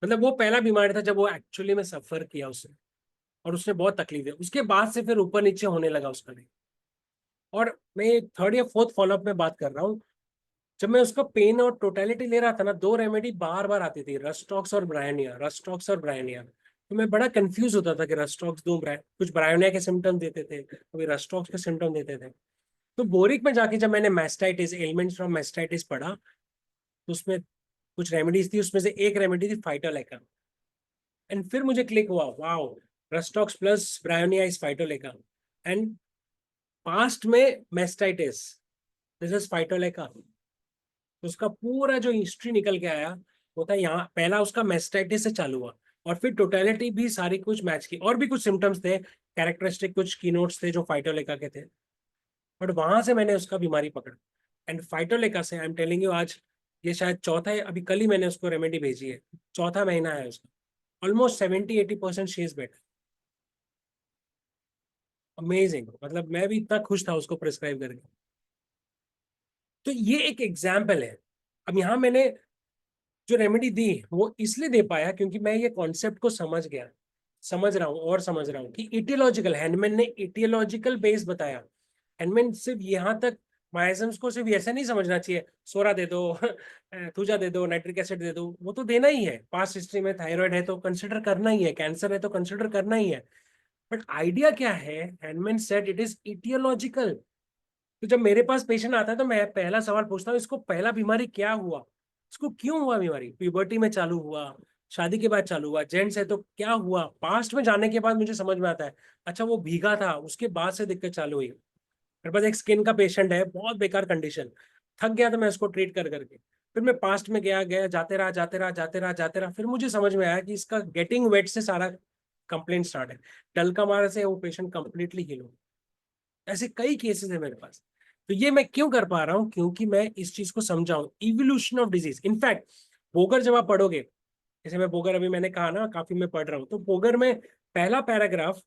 मतलब वो पहला बीमारी था जब वो एक्चुअली में सफर किया उसने, और उसने बहुत तकलीफ है। उसके बाद से फिर ऊपर नीचे होने लगा उसका नहीं। और मैं थर्ड या फोर्थ फॉलोअप में बात कर रहा हूँ, जब मैं उसका पेन और टोटलिटी ले रहा था ना, 2 रेमेडी बार बार आती थी, रस्टॉक्स और ब्रायनिया, रस्टॉक्स और ब्रायनिया। तो मैं बड़ा कंफ्यूज होता था कि रस्टॉक्स दूं, कुछ ब्रायनिया के सिम्टम देते थे, कभी रस्टॉक्स के सिम्टम देते थे। तो बोरिक में जाके जब मैंने मैस्टाइटिस, एलिमेंट्स फ्रॉम मैस्टाइटिस पढ़ा, तो उसमें कुछ रेमेडीज थी, उसमें से एक रेमेडी थी फाइटोलेका। एंड फिर मुझे क्लिक हुआ, wow, Rhus tox plus Bryonia is Phytolacca. And past में मैस्टाइटिस, दिस इज फाइटोलेका। तो उसका पूरा जो हिस्ट्री निकल के आया वो था, यहाँ पहला उसका मैस्टाइटिस से चालू हुआ, और फिर टोटलिटी भी सारी कुछ मैच की, और भी कुछ सिम्टम्स थे, कैरेक्टरिस्टिक कुछ कीनोट्स थे जो फाइटोलेका के थे। बट वहां से मैंने उसका बीमारी पकड़ा। एंड फाइटोलेका से आई एम टेलिंग यू, आज ये शायद चौथा है, अभी कल ही मैंने उसको रेमेडी भेजी है, चौथा महीना है उसका, almost 70-80% she is better. Amazing, मतलब मैं भी इतना खुश था उसको प्रिस्क्राइब करके। तो ये एक एग्जाम्पल है। अब यहाँ मैंने जो रेमेडी दी वो इसलिए दे पाया क्योंकि मैं ये कॉन्सेप्ट को समझ गया, समझ रहा हूँ और समझ रहा हूँ कि इटियोलॉजिकल, हैंडमैन ने इटियोलॉजिकल बेस बताया। हैंडमैन सिर्फ यहाँ तक माइजम्स को सिर्फ ऐसा नहीं समझना चाहिए, सोरा दे दो थूजा दे दो, नाइट्रिक एसिड दे दो, वो तो देना ही है। पास्ट हिस्ट्री में थायराइड है तो कंसिडर करना ही है, कैंसर है तो कंसिडर करना ही है। बट आइडिया क्या है, handman said it is aetiological. तो जब मेरे पास पेशेंट आता है तो मैं पहला सवाल पूछता हूँ, इसको पहला बीमारी क्या हुआ, इसको क्यों हुआ बीमारी, प्यूबर्टी में चालू हुआ, शादी के बाद चालू हुआ, जेंट्स है तो क्या हुआ। पास्ट में जाने के बाद मुझे समझ में आता है, अच्छा वो भीगा था, उसके बाद से दिक्कत चालू हुई। मेरे पास एक स्किन का पेशेंट है, बहुत बेकार कंडीशन, थक गया तो मैं उसको ट्रीट कर करके, फिर मैं पास्ट में गया गया जाते रहा जाते रहा जाते रहा जाते रहा, फिर मुझे समझ में आया कि इसका गेटिंग वेट से सारा कंप्लेंट स्टार्ट है। डल का मारे से वो पेशेंट कंप्लीटली हील हो। ऐसे कई केसेस है मेरे पास। तो ये मैं क्यों कर पा रहा हूँ, क्योंकि मैं इस चीज को समझाऊं, evolution of disease. In fact Bogar जब आप पढ़ोगे, जैसे मैं बोगर अभी मैंने कहा ना काफी मैं पढ़ रहा हूँ, तो बोगर में पहला पैराग्राफ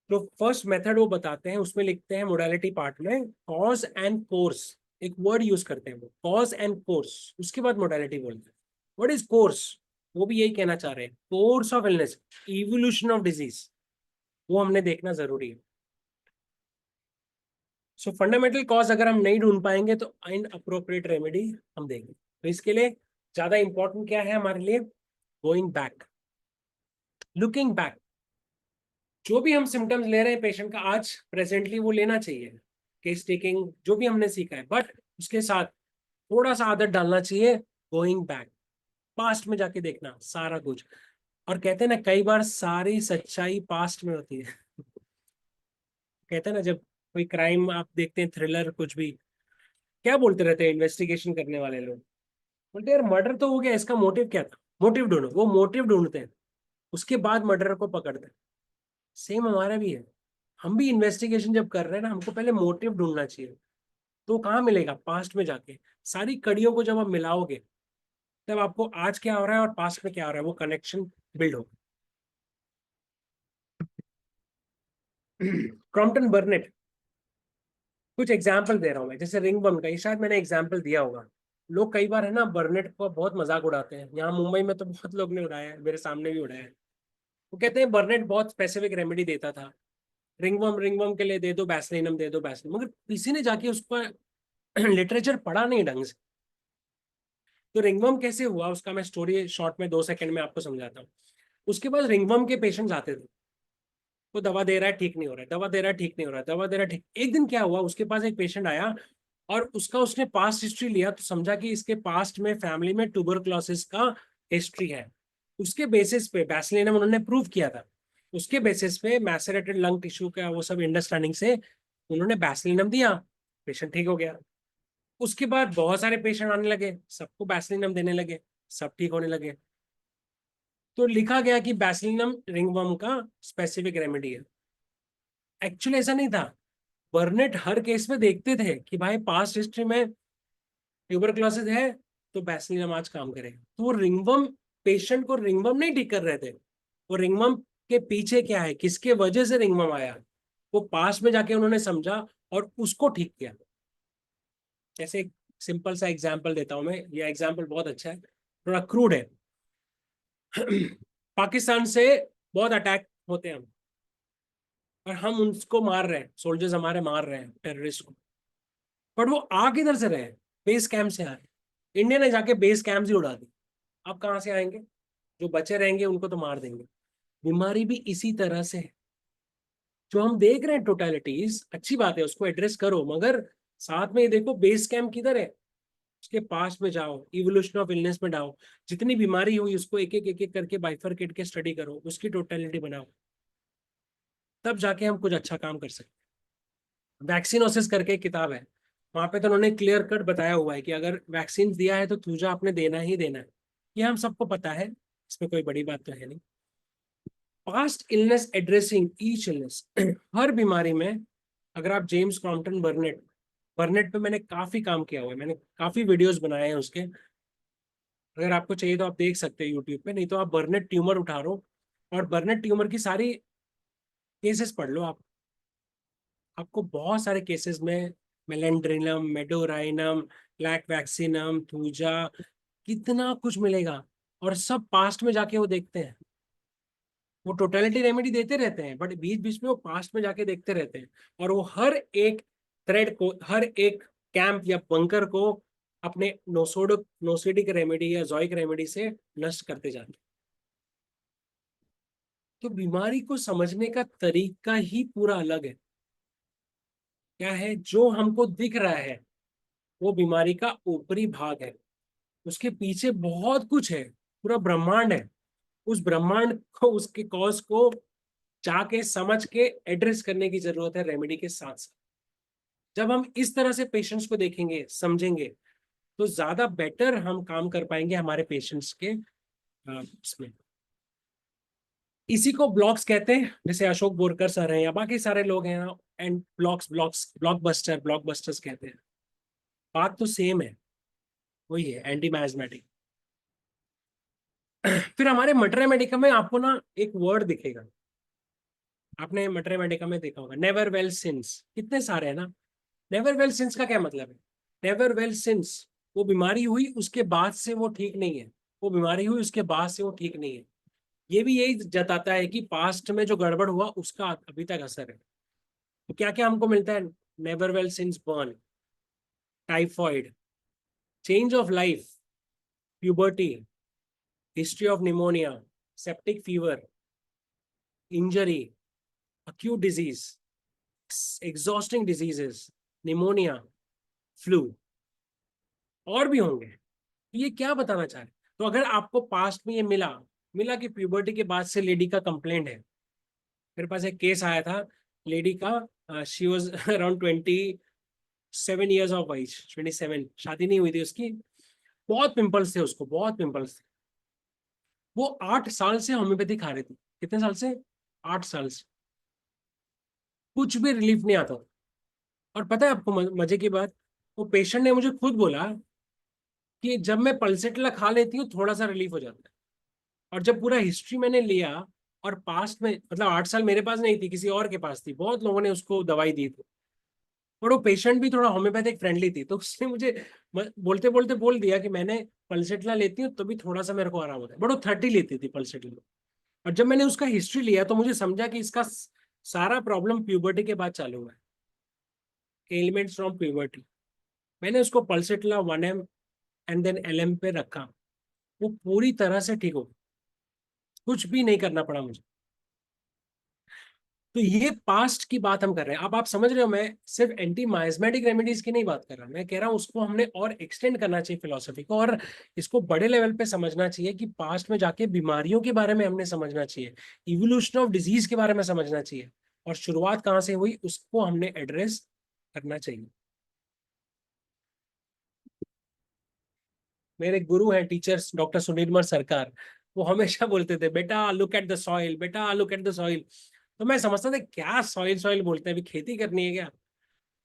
जो फर्स्ट मेथड वो बताते हैं उसमें लिखते हैं मोडालिटी पार्ट में, कॉज एंड कोर्स, एक वर्ड यूज करते हैं वो, कॉज एंड कोर्स, उसके बाद मोडालिटी बोलते हैं। व्हाट इज कोर्स, वो भी यही कहना चाह रहे हैं, course of illness, evolution of disease, वो हमने देखना जरूरी है। सो फंडामेंटल कॉज अगर हम नहीं ढूंढ पाएंगे तो इन अप्रोप्रिएट रेमेडी हम देंगे। तो इसके लिए ज्यादा इंपॉर्टेंट क्या है हमारे लिए, गोइंग बैक, लुकिंग बैक। जो भी हम सिम्टम्स ले रहे हैं पेशेंट का आज प्रेजेंटली वो लेना चाहिए, केस टेकिंग जो भी हमने सीखा है, बट उसके साथ थोड़ा सा आदत डालना चाहिए, गोइंग बैक, पास्ट में जाके देखना सारा कुछ। और कहते हैं ना कई बार सारी सच्चाई पास्ट में होती है। कहते हैं ना जब कोई क्राइम आप देखते हैं, थ्रिलर कुछ भी, क्या बोलते रहते हैं इन्वेस्टिगेशन करने वाले लोग, बोलते यार मर्डर तो हो गया, इसका मोटिव क्या था, मोटिव ढूंढो। वो मोटिव ढूंढते हैं, उसके बाद मर्डर को पकड़ते हैं। सेम हमारा भी है, हम भी इन्वेस्टिगेशन जब कर रहे हैं ना, हमको पहले मोटिव ढूंढना चाहिए। तो कहाँ मिलेगा, पास्ट में जाके। सारी कड़ियों को जब आप मिलाओगे तब आपको आज क्या हो रहा है और पास्ट में क्या हो रहा है वो कनेक्शन बिल्ड होगा। क्रॉम्पटन बर्नेट, कुछ एग्जाम्पल दे रहा हूँ मैं, जैसे रिंगवर्म का, ये शायद मैंने एग्जाम्पल दिया होगा। लोग कई बार है ना बर्नेट को बहुत मजाक उड़ाते हैं, यहाँ मुंबई में तो बहुत लोग ने उड़ाया है, मेरे सामने भी उड़ाया है। वो कहते हैं बर्नेट बहुत स्पेसिफिक रेमेडी देता था, रिंगवर्म, रिंगवर्म के लिए दे दो बैसलिनम, दे दो बैसलिनम, मगर किसी ने जाके उसका लिटरेचर पढ़ा नहीं ढंग से। तो रिंगवर्म कैसे हुआ उसका मैं स्टोरी शॉर्ट में 2 सेकंड में आपको समझाता हूँ। उसके बाद रिंगवर्म के पेशेंट्स आते थे, वो दवा दे रहा है ठीक नहीं हो रहा है, दवा दे रहा है ठीक नहीं हो रहा है, दवा दे रहा है ठीक। एक दिन क्या हुआ, उसके पास एक पेशेंट आया और उसका उसने पास्ट हिस्ट्री लिया, तो समझा कि इसके पास्ट में फैमिली में ट्यूबरक्लोसिस का हिस्ट्री है। उसके बेसिस पे बैसिलिनम उन्होंने प्रूव किया था, उसके बेसिस पे मैसेरेटेड लंग टिश्यू का वो सब अंडरस्टैंडिंग से उन्होंने बैसिलिनम दिया, पेशेंट ठीक हो गया। उसके बाद बहुत सारे पेशेंट आने लगे, सबको बैसिलिनम देने लगे, सब ठीक होने लगे। तो लिखा गया कि बैसिलिनम रिंगवर्म का स्पेसिफिक रेमेडी है। एक्चुअली ऐसा नहीं था। बर्नेट हर केस में देखते थे कि भाई पास्ट हिस्ट्री में ट्यूबरक्लोसिस है तो बैसिलिनम आज काम करेगा। तो वो रिंगवर्म, पेशेंट को रिंगवर्म नहीं ठीक कर रहे थे, वो रिंगवर्म के पीछे क्या है, किसके वजह से रिंगवर्म आया, वो पास्ट में जाके उन्होंने समझा और उसको ठीक किया। जैसे एक सिंपल सा एग्जांपल देता हूं मैं, ये एग्जांपल बहुत अच्छा है, थोड़ा क्रूड है। पाकिस्तान से बहुत अटैक होते हैं हम, और हम उनको मार रहे हैं, सोल्जर्स हमारे मार रहे हैं टेररिस्ट को, बट वो आ किधर से रहे हैं, बेस कैंप से आ रहे हैं। इंडिया ने जाके बेस कैंप ही उड़ा दी, अब कहाँ से आएंगे? जो बचे रहेंगे उनको तो मार देंगे। बीमारी भी इसी तरह से है। जो हम देख रहे हैं टोटलिटीज, अच्छी बात है, उसको एड्रेस करो, मगर साथ में ये देखो बेस कैंप किधर है। उसके पास में जाओ, इवोल्यूशन ऑफ इलनेस में जाओ, जितनी बीमारी हुई उसको एक एक करके बाइफरकेट के स्टडी करो, उसकी टोटलिटी बनाओ, तब जाके हम कुछ अच्छा काम कर सकते हैं। वैक्सीनोसिस करके एक किताब है, वहां पे तो उन्होंने क्लियर कट बताया हुआ है कि अगर वैक्सीन दिया है तो थूजा आपने देना ही देना है। ये हम सबको पता है, इसमें कोई बड़ी बात तो है नहीं। Past illness addressing each illness, हर बीमारी में, अगर आप जेम्स क्रॉम्पटन बर्नेट, बर्नेट पे मैंने काफी काम किया हुआ है, मैंने काफी वीडियोस बनाए हैं उसके, अगर आपको चाहिए तो आप देख सकते हैं यूट्यूब पे, नहीं तो आप बर्नेट ट्यूमर उठा लो और बर्नेट ट्यूमर की सारी केसेस पढ़ लो आप। आपको बहुत सारे केसेस में मेलेंड्रिनम, मेडोराइनम, लैक वैक्सीनम, थूजा, कितना कुछ मिलेगा। और सब पास्ट में जाके वो देखते हैं, वो टोटलिटी रेमेडी देते रहते हैं, बट बीच बीच में वो पास्ट में जाके देखते रहते हैं, और वो हर एक थ्रेड को, हर एक कैंप या बंकर को अपने नोसिडिक रेमेडी या जॉइक रेमेडी से नष्ट करते जाते हैं। तो बीमारी को समझने का तरीका ही पूरा अलग है। क्या है जो हमको दिख रहा है वो बीमारी का ऊपरी भाग है, उसके पीछे बहुत कुछ है, पूरा ब्रह्मांड है। उस ब्रह्मांड को, उसके कॉज को जाके समझ के एड्रेस करने की जरूरत है रेमेडी के साथ साथ। जब हम इस तरह से पेशेंट्स को देखेंगे, समझेंगे, तो ज्यादा बेटर हम काम कर पाएंगे हमारे पेशेंट्स के उसमें। इसी को ब्लॉक्स कहते हैं, जैसे अशोक बोरकर सर हैं या बाकी सारे लोग हैं, एंड ब्लॉकबस्टर्स कहते हैं। बात तो सेम है, वही है, एंटी माइजमेटिक। फिर हमारे मटरे मेडिका में आपको ना एक वर्ड दिखेगा, आपने मटरे मेडिका में देखा होगा, नेवर वेल सिंस, कितने सारे हैं ना। नेवर वेल सिंस का क्या मतलब है? नेवर वेल सिंस, वो बीमारी हुई उसके बाद से वो ठीक नहीं है, वो बीमारी हुई उसके बाद से वो ठीक नहीं है। ये भी यही जताता है कि पास्ट में जो गड़बड़ हुआ उसका अभी तक असर है। तो क्या क्या हमको मिलता है? Never well since burn, typhoid, change of life, puberty, history of pneumonia, septic fever, injury, acute disease, exhausting diseases, pneumonia, flu, और भी होंगे। ये क्या बताना चाह रहे? तो अगर आपको पास्ट में ये मिला मिला कि प्यूबर्टी के बाद से लेडी का कंप्लेंट है, मेरे पास एक केस आया था लेडी का, she was around 27 years of age, 27, शादी नहीं हुई थी उसकी, बहुत पिंपल्स थे उसको, बहुत पिंपल्स थे। वो 8 साल से होम्योपैथी खा रही थी। कितने साल से? 8 साल से। कुछ भी रिलीफ नहीं आता। और पता है आपको मजे की बात, वो पेशेंट ने मुझे खुद बोला कि जब मैं पल्सेटला खा लेती हूँ थोड़ा सा रिलीफ हो जाता है। और जब पूरा हिस्ट्री मैंने लिया, और पास्ट में, मतलब 8 साल मेरे पास नहीं थी, किसी और के पास थी, बहुत लोगों ने उसको दवाई दी थी, और वो पेशेंट भी थोड़ा होम्योपैथिक फ्रेंडली थी, तो उसने मुझे बोलते बोलते बोल दिया कि मैंने पल्सेटला लेती हूँ तो भी थोड़ा सा मेरे को आराम होता है, बट वो 30 लेती थी पल्सेटला। और जब मैंने उसका हिस्ट्री लिया तो मुझे समझा कि इसका सारा प्रॉब्लम प्यूबर्टी के बाद चालू हुआ है, एलिमेंट्स फ्रॉम प्यूबर्टी। मैंने उसको पल्सेटला 1 ml एंड देन LM पे रखा, वो पूरी तरह से ठीक हो, कुछ भी नहीं करना पड़ा मुझे। तो ये पास्ट की बात हम कर रहे हैं। अब आप समझ रहे हो, मैं सिर्फ एंटी माइजमेटिक रेमेडीज की नहीं बात कर रहा, मैं कह रहा हूँ उसको हमने और एक्सटेंड करना चाहिए फिलोसफी को, और इसको बड़े लेवल पे समझना चाहिए कि पास्ट में जाके बीमारियों के बारे में हमने समझना चाहिए, इवोल्यूशन ऑफ डिजीज के बारे में समझना चाहिए, और शुरुआत कहाँ से हुई उसको हमने एड्रेस करना चाहिए। मेरे गुरु हैं टीचर्स, डॉक्टर सुनीलमर सरकार, वो हमेशा बोलते थे बेटा लुक एट द सॉइल, बेटा लुक एट द सॉइल। तो मैं समझता था क्या सॉइल सॉइल बोलते हैं, अभी खेती करनी है क्या?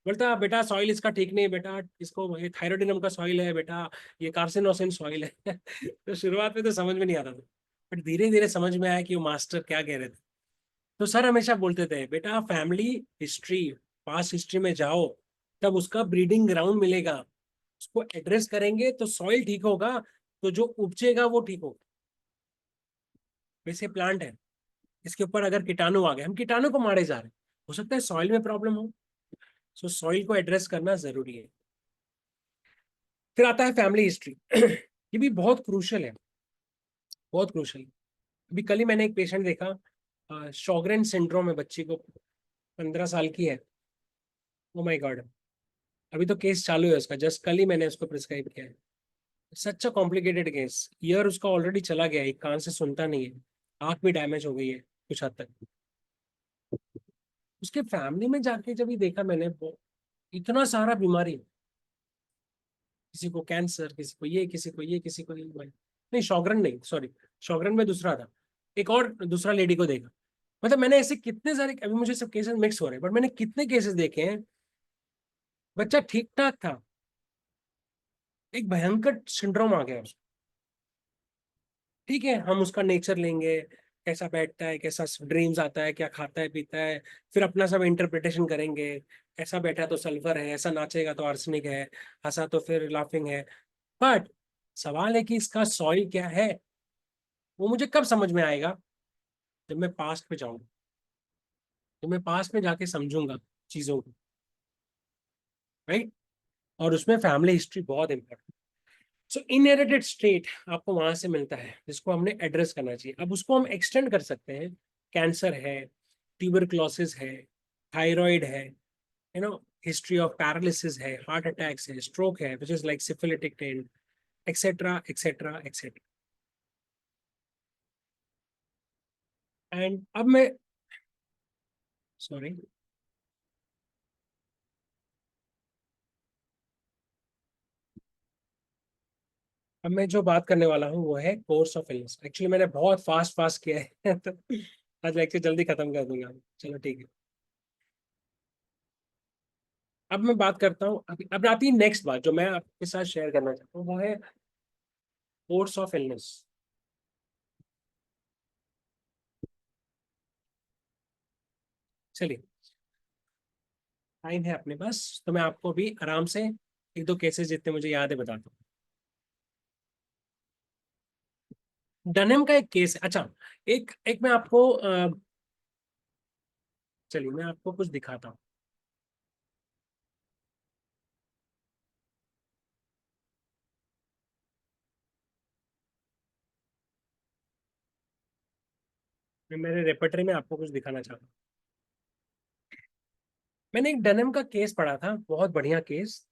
बोलता बेटा सॉइल इसका ठीक नहीं है बेटा, इसको ये थायरोडिनम का सॉइल है बेटा, ये कार्सिनोसिन सॉइल है। तो शुरुआत में तो समझ में नहीं आता था, बट धीरे धीरे समझ में आया कि वो मास्टर क्या कह रहे थे। तो सर हमेशा बोलते थे बेटा फैमिली हिस्ट्री, पास्ट हिस्ट्री में जाओ, तब उसका ब्रीडिंग ग्राउंड मिलेगा, उसको एड्रेस करेंगे तो सॉइल ठीक होगा, तो जो उपजेगा वो ठीक होगा। वैसे प्लांट है, इसके ऊपर अगर कीटाणु आ गए, हम कीटाणु को मारे जा रहे हैं, हो सकता है सॉइल में प्रॉब्लम हो। सो सॉइल को एड्रेस करना जरूरी है। फिर आता है फैमिली हिस्ट्री। ये भी बहुत क्रूशियल है, बहुत क्रूशियल। अभी कल ही मैंने एक पेशेंट देखा, शॉगरेन सिंड्रोम है, बच्ची को 15 साल की है। ओ माय गॉड, अभी तो केस चालू है उसका, जस्ट कल ही मैंने उसको प्रिस्क्राइब किया है। सच अ कॉम्प्लिकेटेड केस। ईयर उसका ऑलरेडी चला गया है, एक कान से सुनता नहीं है, आंख भी डैमेज हो गई है कुछ हद तक। उसके फैमिली में जाके जब ये देखा मैंने, इतना सारा बीमारी, किसी को कैंसर, किसी को ये, किसी को ये, किसी को ये, नहीं शॉगरन नहीं, सॉरी, शॉगरन में दूसरा था, एक और दूसरा लेडी को देखा। मतलब मैंने ऐसे कितने सारे, अभी मुझे सब केसेस मिक्स हो रहे हैं, बट मैंने कितने केसेस देखे हैं, बच्चा ठीक ठाक था, एक भयंकर सिंड्रोम आ गया उसको। ठीक है, हम उसका नेचर लेंगे, कैसा बैठता है, कैसा ड्रीम्स आता है, क्या खाता है पीता है, फिर अपना सब इंटरप्रिटेशन करेंगे। ऐसा बैठा तो सल्फर है, ऐसा नाचेगा तो आर्सेनिक है, हंसा तो फिर लाफिंग है। बट सवाल है कि इसका सॉइल क्या है, वो मुझे कब समझ में आएगा? जब मैं पास्ट पे जाऊंगा, जब मैं पास्ट में जाके समझूंगा चीजों को, राइट। और उसमें फैमिली हिस्ट्री बहुत इंपॉर्टेंट। सो इनहेरिटेड स्टेट आपको वहां से मिलता है, जिसको हमने एड्रेस करना चाहिए। अब उसको हम एक्सटेंड कर सकते हैं, कैंसर है, ट्यूबरक्लोसिस है, थायराइड है, हिस्ट्री ऑफ पैरालिसिस है, हार्ट अटैक्स है, स्ट्रोक है which is like syphilitic ten, etcetera etcetera etcetera. And अब मैं, सॉरी, अब मैं जो बात करने वाला हूँ वो है कोर्स ऑफ इलनेस। एक्चुअली मैंने बहुत फास्ट फास्ट किया है तो आज लेक्चर जल्दी खत्म कर दूंगा। चलो ठीक है। अब मैं बात करता हूँ, अब आती है नेक्स्ट बात जो मैं आपके साथ शेयर करना चाहता हूँ, वो है कोर्स ऑफ इलनेस। चलिए, टाइम है अपने पास, तो मैं आपको भी आराम से एक दो केसेस जितने मुझे याद है बताता हूँ। डनहम का एक केस है। अच्छा, एक एक मैं आपको चलिए मैं आपको कुछ दिखाता हूँ। मैं मेरे रेपर्टरी में आपको कुछ दिखाना चाहता हूँ। मैंने एक डनहम का केस पढ़ा था, बहुत बढ़िया केस।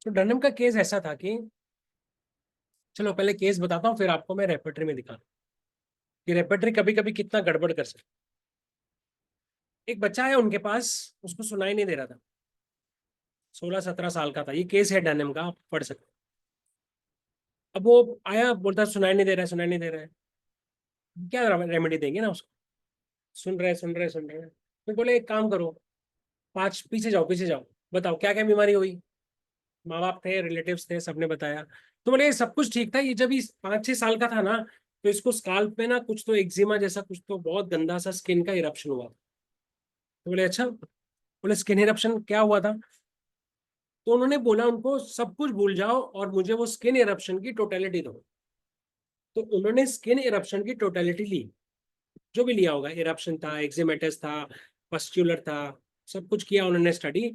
तो डनहम का केस ऐसा था कि, चलो पहले केस बताता हूँ, फिर आपको मैं रेपर्टरी में दिखाता हूँ कि रेपर्टरी कभी कभी कितना गड़बड़ कर सकती। एक बच्चा है उनके पास, उसको सुनाई नहीं दे रहा था, 16-17 साल का था। ये केस है डनहम का, आप पढ़ सकते हैं। अब वो आया, बोलता सुनाई नहीं दे रहा है, सुनाई नहीं दे रहा है, क्या रेमेडी देंगे ना उसको। सुन रहे सुन रहे सुन रहे, तो बोले एक काम करो, पांच पीछे जाओ, पीछे जाओ, बताओ क्या क्या बीमारी हुई। माँ बाप थे, रिलेटिव्स थे, सबने बताया। तो बोले सब कुछ ठीक था, ये जब इस 5-6 साल का था ना, तो इसको स्काल्प पे ना कुछ तो एक्जिमा जैसा कुछ तो बहुत गंदा सा स्किन का इरप्शन हुआ। तो बोले अच्छा, बोले स्किन इरप्शन क्या हुआ था? तो उन्होंने बोला उनको सब कुछ भूल जाओ और मुझे वो स्किन इरप्शन की टोटेलिटी दो। तो उन्होंने स्किन इरप्शन की टोटेलिटी ली, जो भी लिया होगा, इरप्शन था, एक्जिमेटस था, पस्ट्यूलर था, सब कुछ किया उन्होंने स्टडी।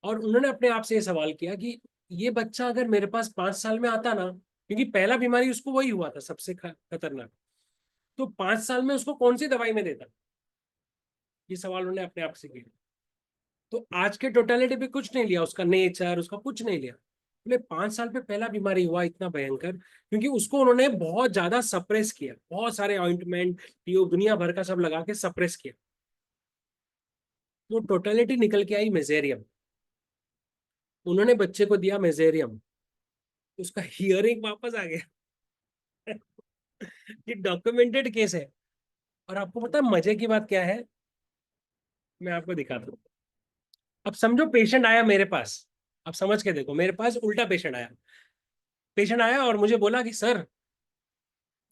और उन्होंने अपने आप से ये सवाल किया कि ये बच्चा अगर मेरे पास 5 साल में आता ना, क्योंकि पहला बीमारी उसको वही हुआ था सबसे खतरनाक, तो 5 साल में उसको कौन सी दवाई में देता? ये सवाल उन्होंने अपने आप से किया। तो आज के टोटालिटी पे कुछ नहीं लिया, उसका नेचर, उसका कुछ नहीं लिया। बोले 5 साल पे पहला बीमारी हुआ इतना भयंकर, क्योंकि उसको उन्होंने बहुत ज्यादा सप्रेस किया, बहुत सारे ऑइंटमेंट, ट्यूब, दुनिया भर का सब लगा के सप्रेस किया। तो टोटालिटी निकल के आई मेजेरियम। उन्होंने बच्चे को दिया मेजेरियम, उसका हियरिंग वापस आ गया। ये डॉक्यूमेंटेड केस है। और आपको पता है मजे की बात क्या है? मैं आपको दिखाता हूँ। अब समझो पेशेंट आया मेरे पास, अब समझ के देखो, मेरे पास उल्टा पेशेंट आया। पेशेंट आया और मुझे बोला कि सर,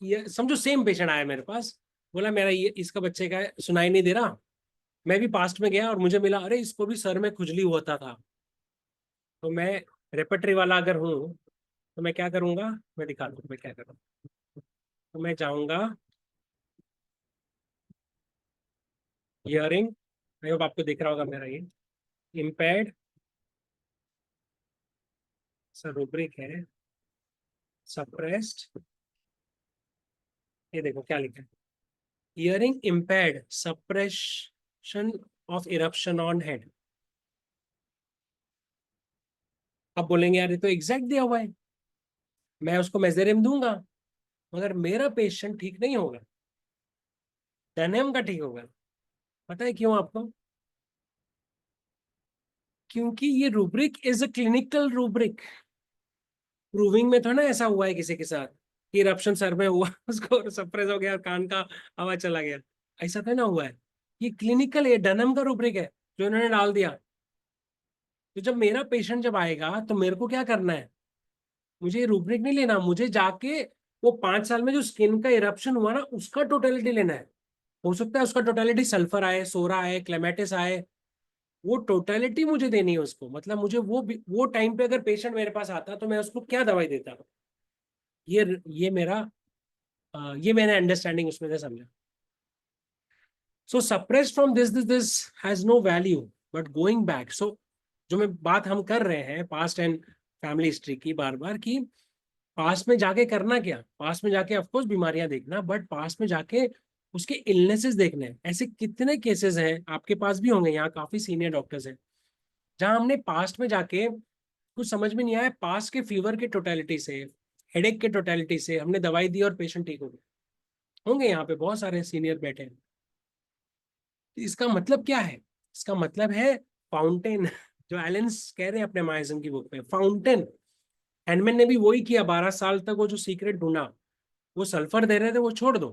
ये समझो सेम पेशेंट आया मेरे पास, बोला मेरा ये इसका बच्चे का है, सुनाई नहीं दे रहा। मैं भी पास्ट में गया और मुझे मिला, अरे इसको भी सर में खुजली होता था। तो मैं रेपेटरी वाला अगर हूँ, तो मैं क्या करूंगा, मैं दिखाता हूँ मैं क्या करूँ। तो मैं जाऊंगा, हियरिंग, आई होप आपको दिख रहा होगा मेरा ये, इम्पेयर्ड सर रूब्रिक है सप्रेस्ड, ये देखो क्या लिखा है, hearing impaired, suppression of eruption on head. अब बोलेंगे यार ये तो एग्जैक्ट दिया हुआ है, मैं उसको मेजरिम दूंगा, मगर मेरा पेशेंट ठीक नहीं होगा, डेनियम का ठीक होगा। पता है क्यों आपको? क्योंकि ये rubric is a clinical rubric. Proving में तो ना ऐसा हुआ है किसी के साथ कि इरप्शन सर में हुआ उसको सप्रेस हो गया, कान का हवा चला गया, ऐसा तो ना हुआ है। ये क्लिनिकल, ये डनम का रूब्रिक है जो इन्होंने डाल दिया। तो जब मेरा पेशेंट जब आएगा तो मेरे को क्या करना है, मुझे ये रूब्रिक नहीं लेना, मुझे जाके वो 5 साल में जो स्किन का इरप्शन हुआ ना उसका टोटलिटी लेना है। हो सकता है उसका टोटलिटी सल्फर आए, सोरा आए, क्लेमेटिस आए, वो टोटलिटी मुझे देनी है उसको। मतलब मुझे वो टाइम पे अगर पेशेंट मेरे पास आता तो मैं उसको क्या दवाई देता। ये मेरा ये मैंने अंडरस्टैंडिंग उसमें से समझा। So suppressed from this has no value, but going back, so जो मैं बात हम कर रहे हैं पास्ट एंड फैमिली हिस्ट्री की बार बार की, पास्ट में जाके करना क्या, पास्ट में जाके ऑफकोर्स बीमारियां देखना, बट पास्ट में जाके उसके इलनेसेस देखने हैं। ऐसे कितने केसेस हैं, आपके पास भी होंगे, यहाँ काफी सीनियर डॉक्टर्स हैं, जहां हमने पास्ट में जाके कुछ समझ में नहीं आया, पास्ट के फीवर के टोटलिटी से, हेडेक के टोटलिटी से हमने दवाई दी और पेशेंट ठीक हो गए। होंगे यहाँ पे बहुत सारे सीनियर बैठे हैं। इसका मतलब क्या है? इसका मतलब है फाउंटेन जो एलेंस कह रहे हैं अपने माइजन की बुक में, फाउंटेन। हैंडमैन ने भी वही किया, 12 साल तक वो जो सीक्रेट ढूंढा, वो सल्फर दे रहे थे वो छोड़ दो,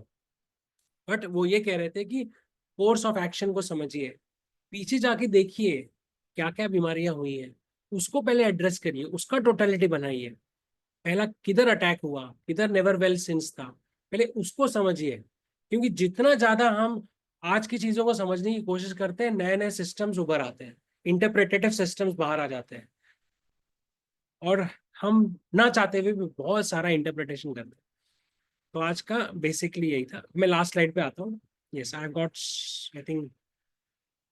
बट वो ये कह रहे थे कि कोर्स ऑफ एक्शन को समझिए, पीछे जाके देखिए क्या क्या बीमारियां हुई है, उसको पहले एड्रेस करिए, उसका टोटलिटी बनाइए। पहला किधर अटैक हुआ, किधर नेवर वेल सिंस था, पहले उसको समझिए। क्योंकि जितना ज्यादा हम आज की चीजों को समझने की कोशिश करते हैं, नए नए सिस्टम्स उभर आते हैं, इंटरप्रेटेटिव सिस्टम्स बाहर आ जाते हैं, और हम ना चाहते हुए भी बहुत सारा इंटरप्रिटेशन करते हैं। तो आज का बेसिकली यही था। मैं लास्ट स्लाइड पे आता हूँ। Yes, I got I think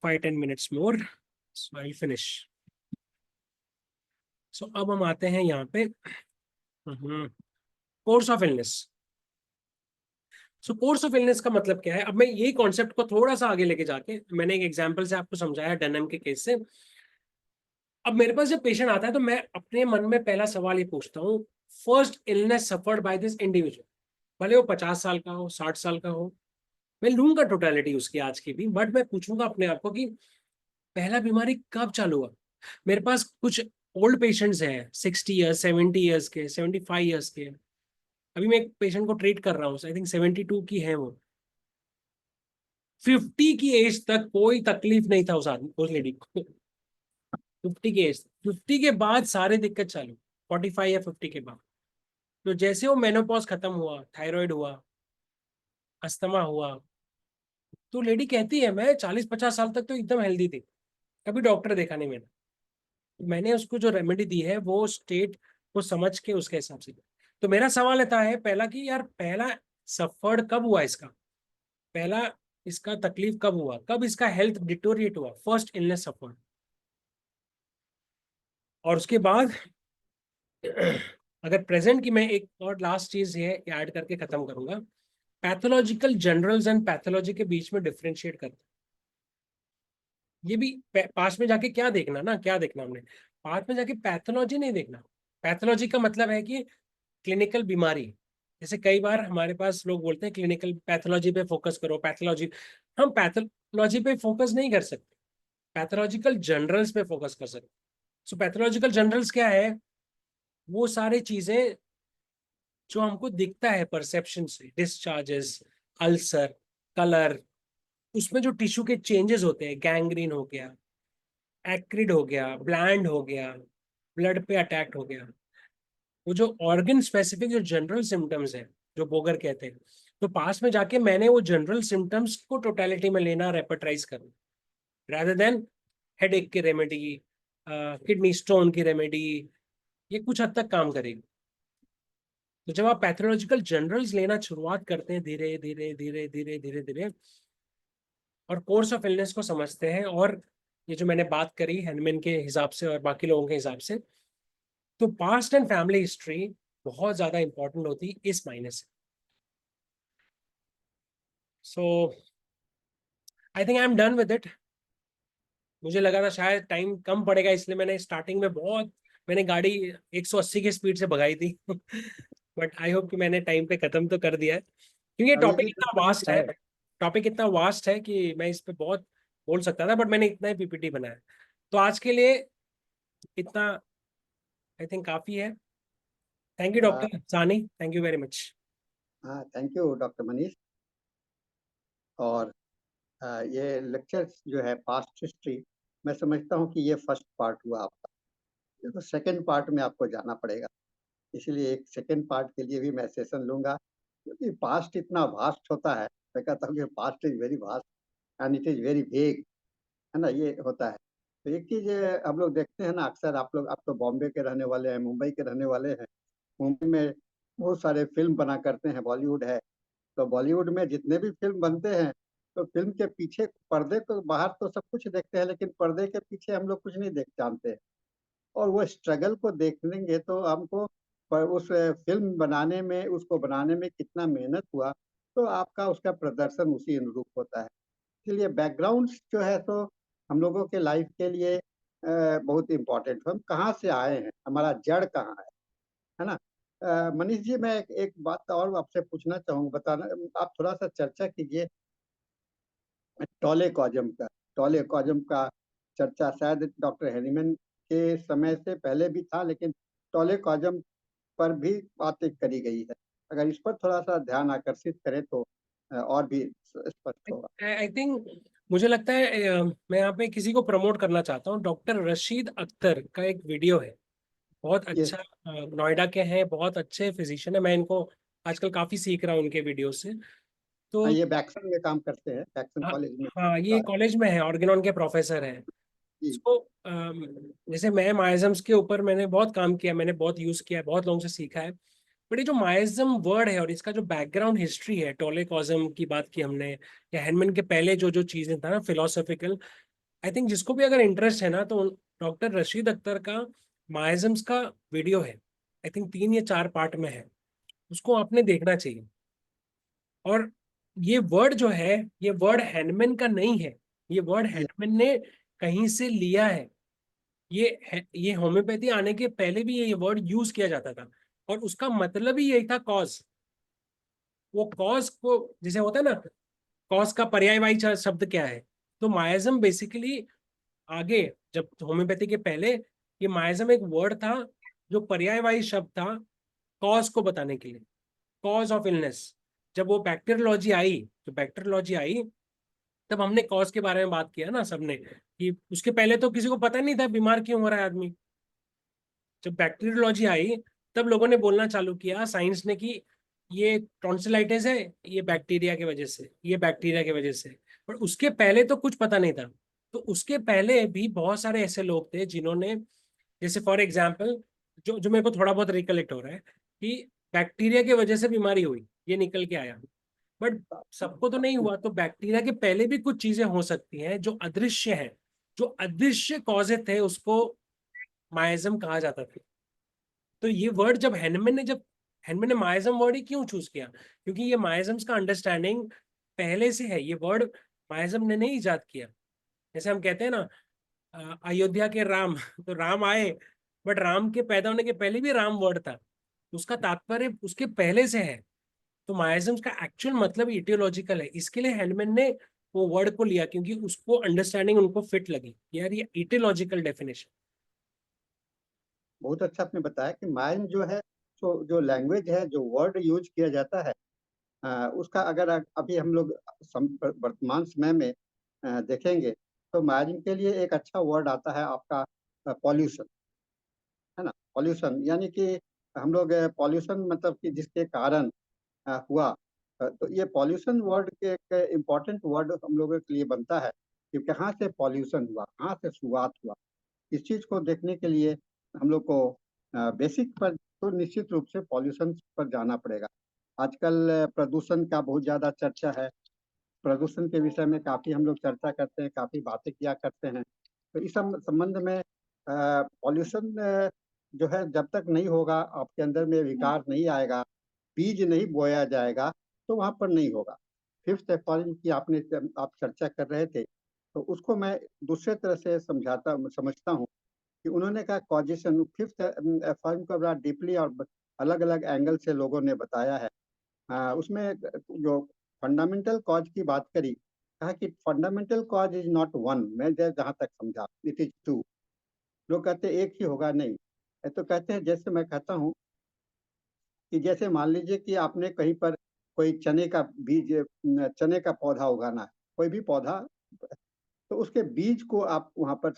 5-10 minutes more, so I finish. So अब हम आते हैं यहाँ पे course of illness. So course of illness का मतलब क्या है? अब मैं यही कॉन्सेप्ट को थोड़ा सा आगे लेके जाके, मैंने एक एग्जांपल से आपको समझाया डेनम के केस से। अब मेरे पास जब पेशेंट आता है तो मैं अपने मन में पहला सवाल ये पूछता हूँ, first illness suffered by this individual, भले वो 50 साल का हो, 60 साल का हो, मैं लूंगा टोटलिटी उसकी आज की भी, बट मैं पूछूंगा अपने आप को कि पहला बीमारी कब चालू हुआ। मेरे पास कुछ ओल्ड पेशेंट्स हैं, 60 ईयर्स, 70 ईयर्स के, 75 ईयर्स के। अभी मैं एक पेशेंट को ट्रीट कर रहा हूँ, आई थिंक 72 की है वो। 50 की एज तक कोई तकलीफ नहीं था उस आदमी, उस लेडी को। 50 की एज, 50 के बाद सारे दिक्कत चालू, 45 या 50 के बाद। तो जैसे वो मेनोपॉज खत्म हुआ, थायराइड हुआ, अस्थमा हुआ, तो लेडी कहती है मैं 40-50 साल तक तो एकदम हेल्दी थी, कभी डॉक्टर देखा नहीं मैंने। तो मैंने उसको जो रेमेडी दी है वो स्टेट को समझ के उसके हिसाब से। तो मेरा सवाल आता है पहला कि यार पहला सफर्ड कब हुआ इसका, पहला इसका तकलीफ कब हुआ, कब इसका हेल्थ डिटोरिएट हुआ, फर्स्ट इलनेस सफर्ड। और उसके बाद अगर प्रेजेंट की, मैं एक और लास्ट चीज ये ऐड करके खत्म करूंगा, पैथोलॉजिकल जनरल्स एंड पैथोलॉजी के बीच में डिफरेंशिएट करते हैं। ये भी पास में जाके क्या देखना ना, क्या देखना हमने, पास में जाके पैथोलॉजी नहीं देखना। पैथोलॉजी का मतलब है कि क्लिनिकल बीमारी, जैसे कई बार हमारे पास लोग बोलते हैं क्लिनिकल पैथोलॉजी पे फोकस करो, पैथोलॉजी। हम पैथोलॉजी पे फोकस नहीं कर सकते, पैथोलॉजिकल जनरल्स पे फोकस कर सकते। सो पैथोलॉजिकल जनरल्स क्या है? वो सारी चीजें जो हमको दिखता है परसेप्शन से, डिस्चार्जेस, अल्सर, कलर, उसमें जो टिश्यू के चेंजेस होते हैं, गैंग्रीन हो गया, एक्रिड हो गया, ब्लैंड हो गया, ब्लड पे अटैक हो गया, वो जो ऑर्गन स्पेसिफिक जो जनरल सिम्टम्स है, जो बोगर कहते हैं, तो पास में जाके मैंने वो जनरल सिम्टम्स को टोटलिटी में लेना, रेपर्टाइज करना, रादर देन हेडेक की रेमेडी, किडनी स्टोन की रेमेडी, ये कुछ हद तक काम करेगी। तो जब आप पैथोलॉजिकल जनरल्स लेना शुरुआत करते हैं, धीरे धीरे धीरे धीरे धीरे धीरे, और कोर्स ऑफ इलनेस को समझते हैं, और ये जो मैंने बात करी हैनमैन के हिसाब से और बाकी लोगों के हिसाब से, तो पास्ट एंड फैमिली हिस्ट्री बहुत ज्यादा इंपॉर्टेंट होती है इस मायने से। So I think I am done with it. मुझे लगा था शायद टाइम कम पड़ेगा, इसलिए मैंने स्टार्टिंग में मैंने गाड़ी 180 की स्पीड से भगाई थी। बट आई होप कि मैंने टाइम पे खत्म तो कर दिया है, क्योंकि अभी टॉपिक भी इतना कुछ वास्ट है। है। टॉपिक इतना वास्ट है कि मैं इस पे बहुत बोल सकता था, बट मैंने इतना ही पीपीटी बनाया। तो आज के लिए इतना आई थिंक काफी है। थैंक यू हाँ, डॉक्टर सानी, thank you very much. Thank you doctor Manish. और ये लेक्चर्स जो है पास्ट हिस्ट्री, मैं समझता हूँ कि ये फर्स्ट पार्ट हुआ आपका। तो सेकंड पार्ट में आपको जाना पड़ेगा, इसलिए एक सेकंड पार्ट के लिए भी मैं सेशन लूंगा, क्योंकि पास्ट इतना वास्ट होता है। मैं कहता हूँ कि past is very vast and it is very vague, है ना, ये होता है। तो एक चीज हम लोग देखते हैं ना, अक्सर आप तो बॉम्बे के रहने वाले हैं, मुंबई के रहने वाले हैं। मुंबई में बहुत सारे फिल्म बना करते हैं, बॉलीवुड है। तो बॉलीवुड में जितने भी फिल्म बनते हैं, तो फिल्म के पीछे पर्दे को बाहर तो सब कुछ देखते हैं, लेकिन पर्दे के पीछे हम लोग कुछ नहीं देख जानते हैं। और वो स्ट्रगल को देखेंगे तो हमको उस फिल्म बनाने में, उसको बनाने में कितना मेहनत हुआ, तो आपका उसका प्रदर्शन उसी अनुरूप होता है। इसलिए बैकग्राउंड जो है, तो हम लोगों के लाइफ के लिए बहुत इम्पोर्टेंट है। हम कहाँ से आए हैं, हमारा जड़ कहाँ है ना। मनीष जी, मैं एक बात और आपसे पूछना चाहूँगा, बताना, आप थोड़ा सा चर्चा कीजिए टॉलेकॉजम का। टॉलेकॉजम का चर्चा शायद डॉक्टर हेनीमैन के समय से पहले भी था, लेकिन टॉलेकॉजम पर भी बातें करी गई है। अगर इस पर थोड़ा सा ध्यान आकर्षित करें तो और भी स्पष्ट होगा। आई थिंक मुझे लगता है मैं यहाँ पे किसी को प्रमोट करना चाहता हूँ। डॉक्टर रशीद अख्तर का एक वीडियो है, बहुत ये अच्छा। नोएडा के हैं, बहुत अच्छे फिजिशियन है, मैं इनको आजकल काफी सीख रहा हूँ उनके वीडियो से। तो ये वैक्सन में काम करते हैं, वैक्सन हाँ, कॉलेज में हाँ, ये होता है। कॉलेज में है, ऑर्गेनॉन के प्रोफेसर हैं। जी। उसको जैसे मैं माइजम्स के ऊपर मैंने बहुत काम किया, मैंने बहुत यूज किया है, बहुत लोगों से सीखा है। बट ये जो माइज्म वर्ड है और इसका जो बैकग्राउंड हिस्ट्री है, टोलेकॉज्म की बात की हमने, या हैनमैन के पहले जो जो चीजें था ना फिलोसॉफिकल, आई थिंक जिसको भी अगर इंटरेस्ट है ना, तो डॉक्टर रशीद अख्तर का माइज्म्स का वीडियो है। आई थिंक 3 या 4 पार्ट में है, उसको आपने देखना चाहिए। और ये वर्ड जो है, ये वर्ड हैनमैन का नहीं है, ये वर्ड ये हैनमैन ने कहीं से लिया है। ये होम्योपैथी आने के पहले भी ये वर्ड यूज किया जाता था, और उसका मतलब ही यही था कॉज। वो कॉज को जैसे होता है ना, कॉज का पर्यायवाची शब्द क्या है, तो मायाज्म बेसिकली आगे, जब होम्योपैथी के पहले, ये मायाज्म एक वर्ड था जो पर्यायवाची शब्द था कॉज को बताने के लिए, कॉज ऑफ इलनेस। जब वो बैक्टीरियोलॉजी आई, तो बैक्टीरियोलॉजी आई, तब हमने कॉज के बारे में बात किया ना सबने, कि उसके पहले तो किसी को पता नहीं था बीमार क्यों हो रहा है आदमी। जब बैक्टीरियोलॉजी आई, तब लोगों ने बोलना चालू किया, साइंस ने, कि ये टॉन्सिलाइटिस है, ये बैक्टीरिया की वजह से, ये बैक्टीरिया की वजह से। पर उसके पहले तो कुछ पता नहीं था। तो उसके पहले भी बहुत सारे ऐसे लोग थे जिन्होंने, जैसे फॉर एग्जाम्पल, जो जो मेरे को थोड़ा बहुत रिकलेक्ट हो रहा है, कि बैक्टीरिया की वजह से बीमारी हुई, ये निकल के आया। बट सबको तो नहीं हुआ, तो बैक्टीरिया के पहले भी कुछ चीजें हो सकती हैं जो अदृश्य है, जो अदृश्य कॉजेज थे, उसको माइज्म कहा जाता था। तो ये वर्ड जब हैनमैन ने माइज्म वर्ड ही क्यों चूज किया, क्योंकि ये माइज्म्स का अंडरस्टैंडिंग पहले से है, ये वर्ड माइज्म ने नहीं इजाद किया। जैसे हम कहते हैं ना, अयोध्या के राम, तो राम आए, बट राम के पैदा होने के पहले भी राम वर्ड था, उसका तात्पर्य उसके पहले से है। तो माइज्म्स का एक्चुअल मतलब इटियोलॉजिकल है, इसके लिए हैनमैन ने वो वर्ड को लिया, क्योंकि उसको अंडरस्टैंडिंग उनको फिट लगी, यार ये इटियोलॉजिकल डेफिनेशन। बहुत अच्छा आपने बताया कि माइंड जो है, तो जो लैंग्वेज है, जो वर्ड यूज किया जाता है, उसका अगर अभी हम लोग वर्तमान समय में देखेंगे, तो माइंड के लिए एक अच्छा वर्ड आता है आपका पॉल्यूशन, है ना। पॉल्यूशन यानी कि हम लोग पॉल्यूशन मतलब कि जिसके कारण हुआ, तो ये पॉल्यूशन वर्ड के एक इम्पोर्टेंट वर्ड हम लोगों के लिए बनता है कि कहाँ से पॉल्यूशन हुआ, कहाँ से शुरुआत हुआ। इस चीज को देखने के लिए हम लोग को बेसिक पर तो निश्चित रूप से पॉल्यूशन पर जाना पड़ेगा। आजकल प्रदूषण का बहुत ज्यादा चर्चा है। प्रदूषण के विषय में काफी हम लोग चर्चा करते हैं, काफी बातें किया करते हैं। तो इस संबंध में पॉल्यूशन जो है जब तक नहीं होगा, आपके अंदर में विकार नहीं आएगा, बीज नहीं बोया जाएगा, तो वहां पर नहीं होगा। फिफ्थ एफॉर्म की आप चर्चा कर रहे थे, तो उसको मैं दूसरे तरह से समझता हूँ कि उन्होंने कहा कॉजेशन, फिफ्थ एफॉर्म को बड़ा डीपली और अलग अलग एंगल से लोगों ने बताया है। उसमें जो फंडामेंटल कॉज की बात करी, कहा कि fundamental cause is not one, मैं जहां तक समझा, इट इज टू। लोग कहते हैं एक ही होगा, नहीं। ये तो कहते हैं, जैसे मैं कहता हूँ कि जैसे मान लीजिए कि आपने कहीं पर कोई चने का बीज, चने का पौधा उगाना है, कोई भी पौधा, तो उसके बीज को आप वहां पर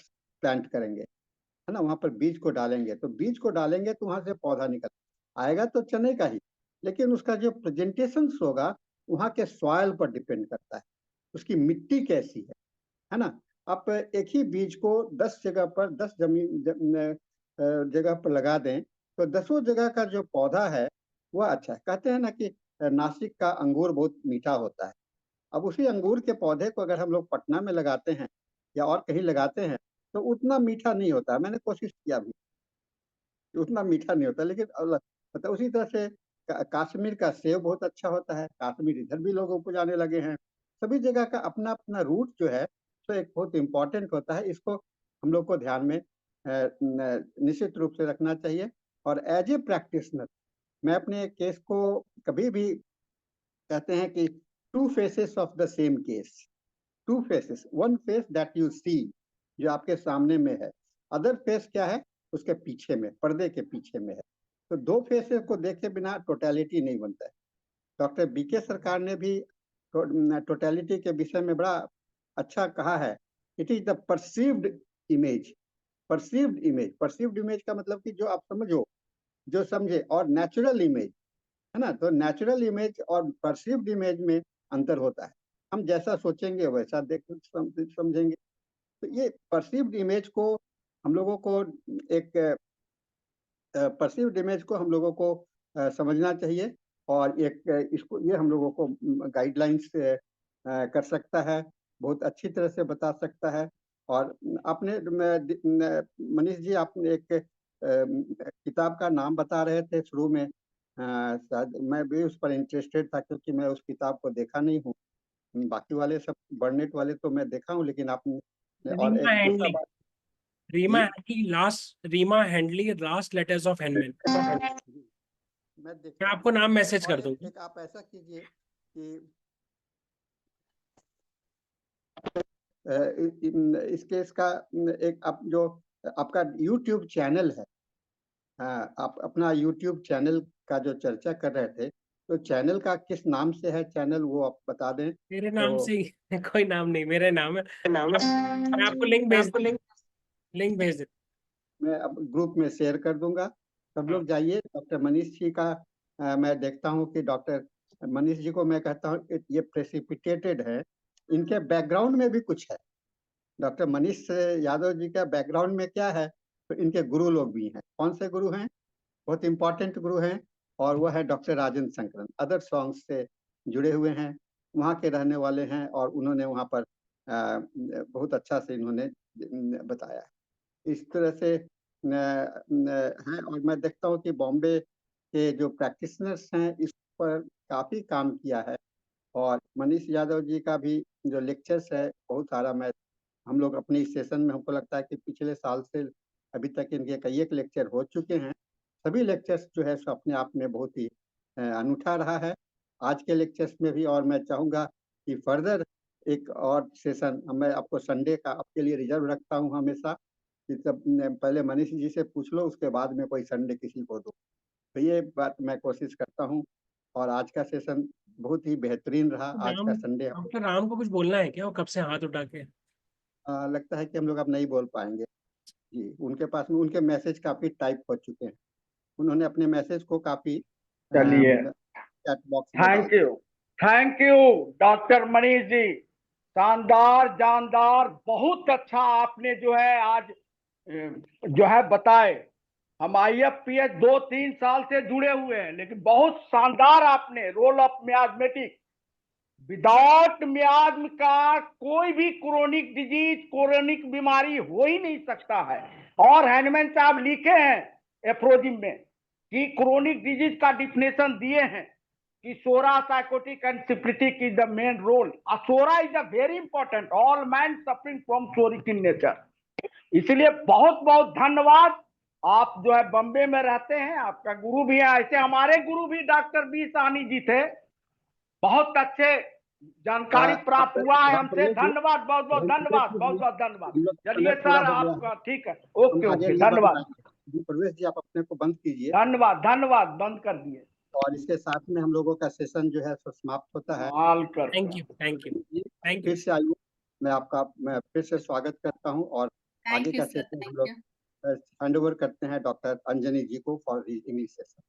प्लांट करेंगे, है ना, वहां पर बीज को डालेंगे, तो बीज को डालेंगे तो वहां से पौधा निकल आएगा, तो चने का ही। लेकिन उसका जो प्रेजेंटेशन होगा, वहां के सॉइल पर डिपेंड करता है, उसकी मिट्टी कैसी है ना। आप एक ही बीज को 10 जगह पर, 10 जगह पर लगा दें, तो 10 जगह का जो पौधा है वह अच्छा है। कहते हैं ना कि नासिक का अंगूर बहुत मीठा होता है। अब उसी अंगूर के पौधे को अगर हम लोग पटना में लगाते हैं या और कहीं लगाते हैं, तो उतना मीठा नहीं होता है। मैंने कोशिश किया भी, उतना मीठा नहीं होता, लेकिन मतलब उसी तरह से कश्मीर का सेब बहुत अच्छा होता है, कश्मीर इधर भी लोग उपजाने लगे हैं। सभी जगह का अपना अपना रूट जो है, तो एक बहुत इम्पोर्टेंट होता है। इसको हम लोग को ध्यान में निश्चित रूप से रखना चाहिए। और एज ए प्रैक्टिशनर, मैं अपने केस को कभी भी, कहते हैं कि two faces of the same case, two faces, one face that you see, जो आपके सामने में है, अदर फेस क्या है, उसके पीछे में, पर्दे के पीछे में है। तो दो फेसेस को देखे बिना टोटलिटी नहीं बनता है। डॉक्टर बीके सरकार ने भी टोटलिटी के विषय में बड़ा अच्छा कहा है। It is the perceived image, perceived image, perceived image का मतलब कि जो आप समझो, जो समझे, और नेचुरल इमेज, है ना। तो नेचुरल इमेज और परसीव्ड इमेज में अंतर होता है। हम जैसा सोचेंगे वैसा देख समझेंगे। तो ये परसीव्ड इमेज को हम लोगों को, एक परसीव्ड इमेज को हम लोगों को समझना चाहिए। और एक इसको, ये हम लोगों को गाइडलाइंस कर सकता है, बहुत अच्छी तरह से बता सकता है। और आपने, मनीष जी, आपने एक किताब का नाम बता रहे थे शुरू में, शायद मैं भी उस पर इंटरेस्टेड था, क्योंकि मैं उस किताब को देखा नहीं हूँ। बाकी वाले सब बर्नेट वाले तो मैं देखा हूँ, लेकिन आपने, और रीमा एक दूसरा हैंडली, बात। Rima ji, Handley last, Rima Handley last letters of Hahnemann. मैं मैं देखता हूँ। आपको नाम मैसेज और कर दूंगा। एक आप ऐसा कीजिए कि इस केस का एक, आप जो आपका यूट्यूब चैनल है, हाँ, आप अपना यूट्यूब चैनल का जो चर्चा कर रहे थे, तो चैनल का किस नाम से है चैनल, वो आप बता दें मेरे तो। नाम से ही कोई नाम नहीं, मेरे नाम है। मैं आपको लिंक भेज लिंक भेज देता मैं अब ग्रुप में शेयर कर दूंगा, सब हूँ। हाँ, लोग जाइए। डॉक्टर मनीष जी का मैं देखता हूँ कि डॉक्टर मनीष जी को मैं कहता हूँ कि ये प्रेसिपिटेटेड है, इनके बैकग्राउंड में भी कुछ है। डॉक्टर मनीष यादव जी का बैकग्राउंड में क्या है, तो इनके गुरु लोग भी हैं। कौन से गुरु हैं? बहुत इंपॉर्टेंट गुरु हैं, और वह है doctor Rajendra Shankaran, other songs से जुड़े हुए हैं, वहाँ के रहने वाले हैं, और उन्होंने वहाँ पर बहुत अच्छा से इन्होंने बताया है। इस तरह से है। और मैं देखता हूँ कि बॉम्बे के जो प्रैक्टिशनर्स हैं, इस पर काफ़ी काम किया है। और मनीष यादव जी का भी जो लेक्चर्स है बहुत सारा, मैं, हम लोग अपनी सेशन में, हमको लगता है कि पिछले साल से अभी तक इनके कई एक लेक्चर हो चुके हैं। सभी लेक्चर्स जो है सो अपने आप में बहुत ही अनूठा रहा है। आज के लेक्चर्स में भी, और मैं चाहूँगा कि फर्दर एक और सेशन मैं आपको संडे का आपके लिए रिजर्व रखता हूँ हमेशा, कि सब पहले मनीष जी से पूछ लो, उसके बाद में कोई संडे किसी को दो। तो ये बात मैं कोशिश करता हूँ। और आज का सेशन बहुत ही बेहतरीन रहा, आज राम, का संडे। डॉक्टर राम को कुछ बोलना है क्या? वो कब से हाथ उठा के। लगता है कि हम लोग अब नहीं बोल पाएंगे। जी, उनके पास में उनके मैसेज काफी टाइप हो चुके हैं, उन्होंने अपने मैसेज को काफी चलिए, चैट बॉक्स में डाल थैंक दिया। You, thank you doctor Manish ji. शानदार, जानदार, बहुत अच्छा आपने जो है आज जो है बताए। हम IFPH 2-3 साल से जुड़े हुए हैं, लेकिन बहुत शानदार आपने role of miasmatic, without miasm का कोई भी क्रोनिक डिजीज, क्रोनिक बीमारी हो ही नहीं सकता है। और हैनमैन साहब लिखे हैं एफ्रोजिम में कि क्रोनिक डिजीज का डिफिनेशन दिए हैं कि psora sycotic and syphilitic is the main role. Psora is a very important, all man suffering from psoric in nature. इसलिए बहुत बहुत धन्यवाद। आप जो है बॉम्बे में रहते हैं, आपका गुरु भी है, ऐसे हमारे गुरु भी डॉक्टर बी साहनी जी थे, बहुत अच्छे जानकारी प्राप्त हुआ है हमसे। धन्यवाद, बहुत बहुत धन्यवाद, बहुत बहुत धन्यवाद। चलिए सर, आपका ठीक है, ओके ओके, धन्यवाद। प्रवेश जी, आप अपने को बंद कीजिए। धन्यवाद धन्यवाद, बंद कर दिए। और इसके साथ में हम लोगों का सेशन जो है सो समाप्त होता है। Thank you, thank you, thank you. फिर से आइए, मैं फिर से स्वागत करता हूँ और आगे का सेशन हम लोग हैंड ओवर करते हैं डॉक्टर अंजनी जी को फॉर हिज इनिशिएशन।